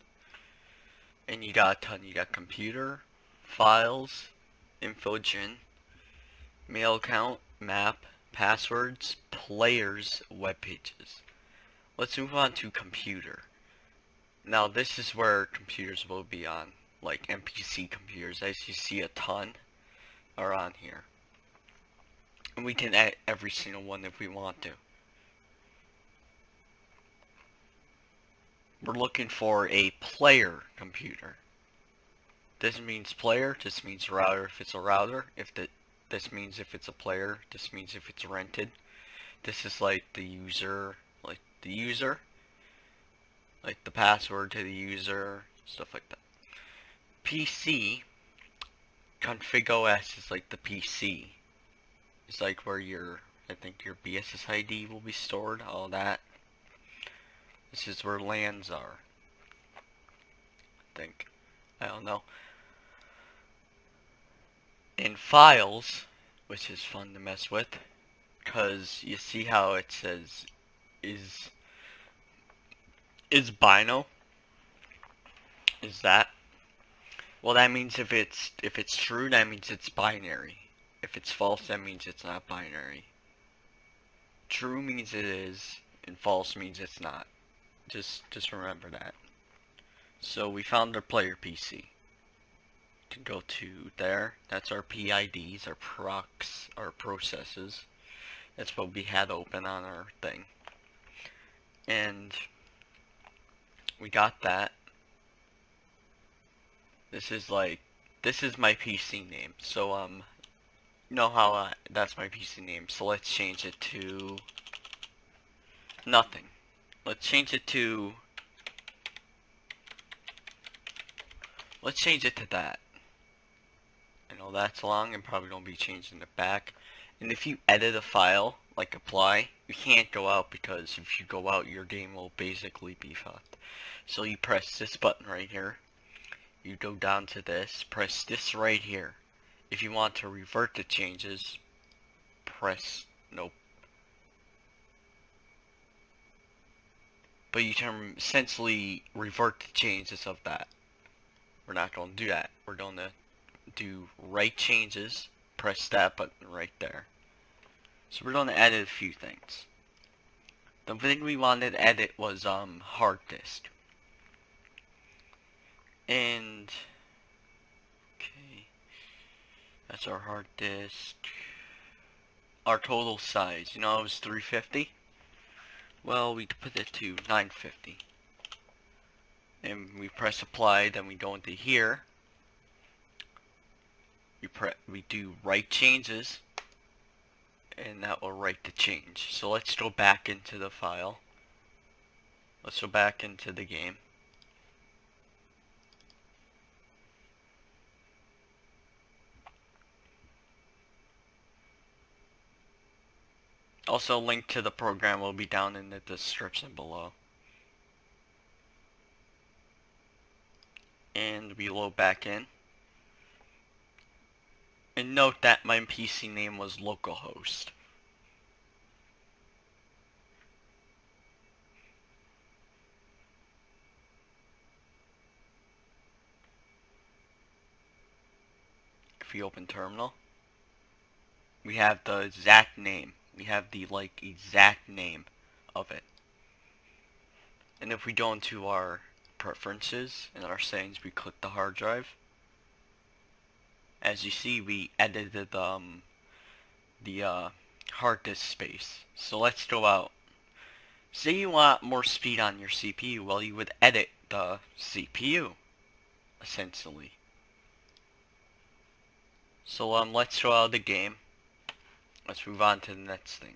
And you got a ton. You got computer, files, InfoGen, mail account, map, passwords, players, web pages. Let's move on to computer. Now this is where computers will be on, like NPC computers. As you see, a ton are on here. And we can add every single one if we want to. We're looking for a player computer. This means player, this means router if it's a router. This means if it's a player, this means if it's rented. This is like the user, like the password to the user, stuff like that. PC, config OS is like the PC. It's like where I think your BSS ID will be stored, all that. This is where LANs are. I don't know. In files, which is fun to mess with, because you see how it says is bino? Is that? Well, that means if it's true, that means it's binary. If it's false, that means it's not binary. True means it is, and false means it's not. Just remember that. So we found our player PC. Can go to there. That's our PIDs, our procs, our processes. That's what we had open on our thing. And we got that. This is my PC name. So you know how that's my PC name. So let's change it to nothing. Let's change it to that. I know that's long and probably don't be changing it back. And if you edit a file, like apply, you can't go out, because if you go out, your game will basically be fucked. So you press this button right here. You go down to this, press this right here. If you want to revert the changes, press nope. But you can essentially revert the changes of that. We're not going to do that. We're going to do write changes, press that button right there. So we're going to edit a few things. The thing we wanted to edit was hard disk. And okay, that's our hard disk. Our total size, you know, it was 350. Well, we put it to 950. And we press apply, then we go into here. We do write changes, and that will write the change. So let's go back into the file. Let's go back into the game. Also, link to the program will be down in the description below. And we load back in. And note that my PC name was localhost. If you open terminal, we have the exact name. We have the exact name of it. And if we go into our preferences and our settings, we click the hard drive. As you see, we edited the hard disk space. So let's go out. Say you want more speed on your CPU, well, you would edit the CPU, essentially. So let's go out of the game. Let's move on to the next thing.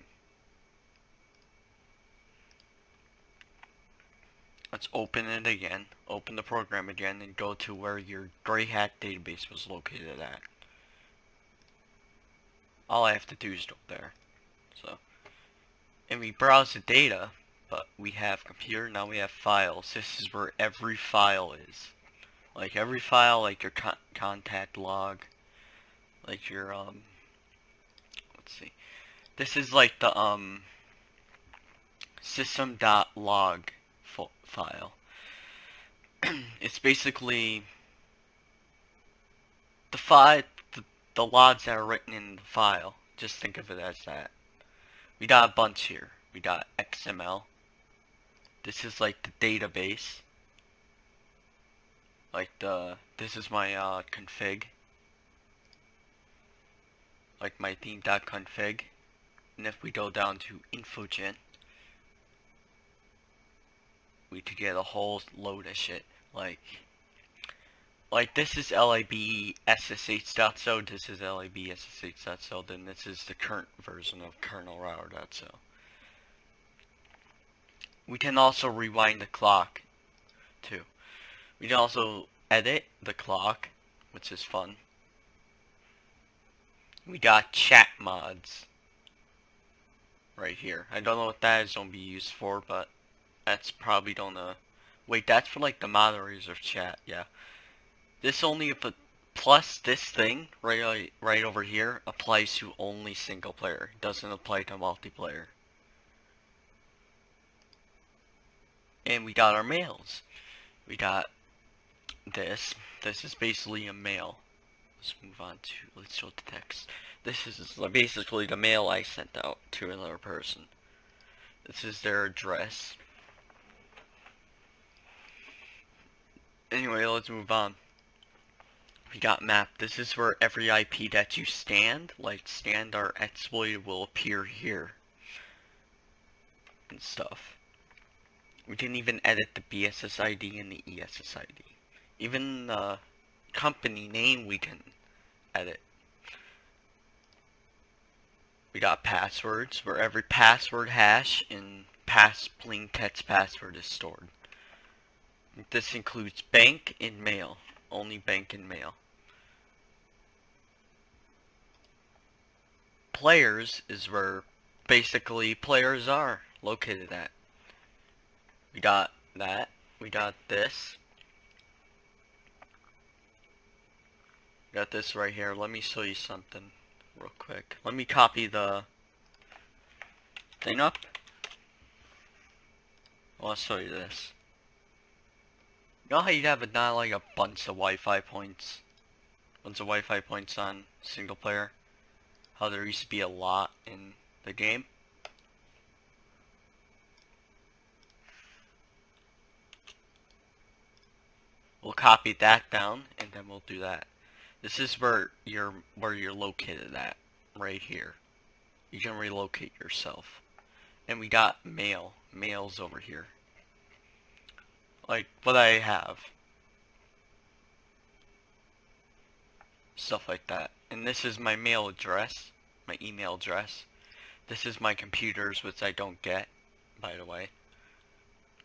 Let's open it again. Open the program again and go to where your greyhack database was located at. All I have to do is go there. So, and we browse the data, but we have computer, now we have files. This is where every file is. Like every file, like your contact log, like your, let's see. This is like the, system.log file. It's basically the file, the logs that are written in the file. Just think of it as that. We got a bunch here. We got XML. This is like the database. Like this is my config. Like my theme.config. And if we go down to InfoGen, we could get a whole load of shit. Like this is libssh.so, this is libssh.so, then this is the current version of kernel-router.so. We can also rewind the clock too. We can also edit the clock, which is fun. We got chat mods right here. I don't know what that is gonna be used for, but that's probably gonna... Wait, that's for like the moderators of chat, yeah. This only if a plus this thing right over here applies to only single player. It doesn't apply to multiplayer. And we got our mails. We got this. This is basically a mail. Let's move on to, let's show the text. This is basically the mail I sent out to another person. This is their address. Anyway, let's move on. We got map. This is where every IP that you stand or exploited, will appear here. And stuff. We can even edit the BSSID and the ESSID. Even the company name we can edit. We got passwords, where every password hash and plain text password is stored. This includes bank and mail. Only bank and mail. Players is where basically players are located at. We got that. We got this. We got this right here. Let me show you something real quick. Let me copy the thing up. I'll show you this. You know how you'd have not like a bunch of Wi-Fi points? Bunch of Wi-Fi points on single player? How there used to be a lot in the game? We'll copy that down and then we'll do that. This is where you're located at, right here. You can relocate yourself. And we got mail. Mail's over here. Like what I have. Stuff like that. And this is my mail address, my email address. This is my computers, which I don't get, by the way.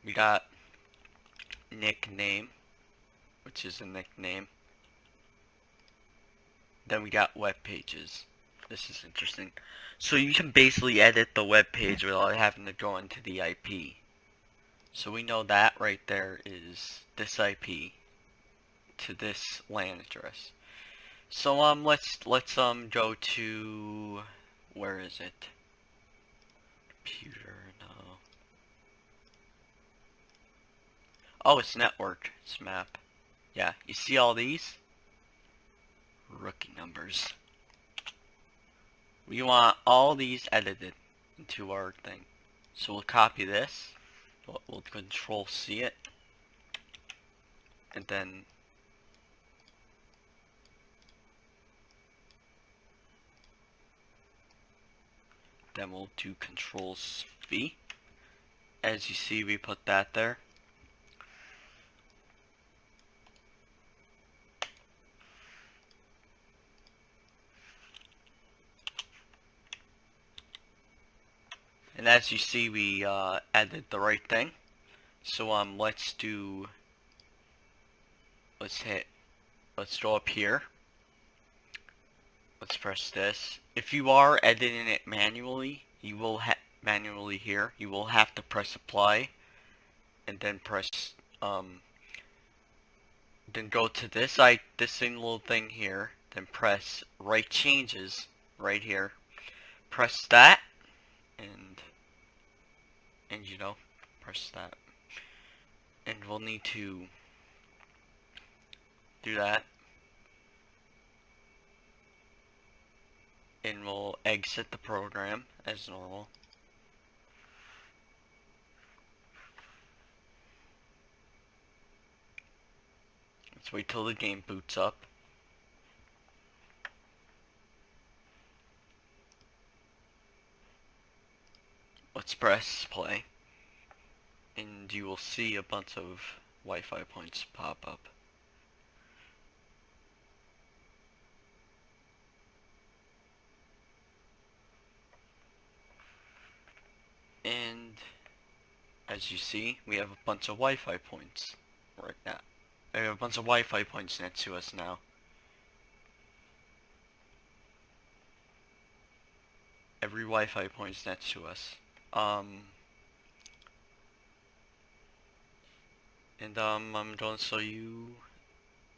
We got nickname, which is a nickname. Then we got web pages. This is interesting. So you can basically edit the web page without having to go into the IP. So we know that right there is this IP to this LAN address. So let's go to, where is it? Computer, no. Oh, it's network. It's map. Yeah, you see all these? Rookie numbers. We want all these edited into our thing. So we'll copy this. We'll control C it. And then we'll do control V. As you see, we put that there. And as you see, we added the right thing. So let's go up here. Let's press this. If you are editing it manually, you will manually here, you will have to press apply and then press then go to this little thing here, then press write changes right here. Press that and you know, press that. And we'll need to do that. And we'll exit the program as normal. Let's wait till the game boots up. Let's press play. And you will see a bunch of Wi-Fi points pop up. And as you see, we have a bunch of Wi-Fi points right now. We have a bunch of Wi-Fi points next to us now. Every Wi-Fi point is next to us. I'm going to show you.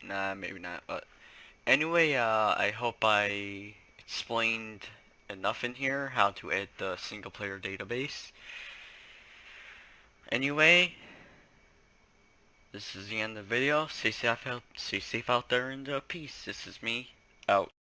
Nah, maybe not. But anyway, I hope I explained enough in here how to add the single player database. Anyway, this is the end of the video. Stay safe out there, and peace. This is me out.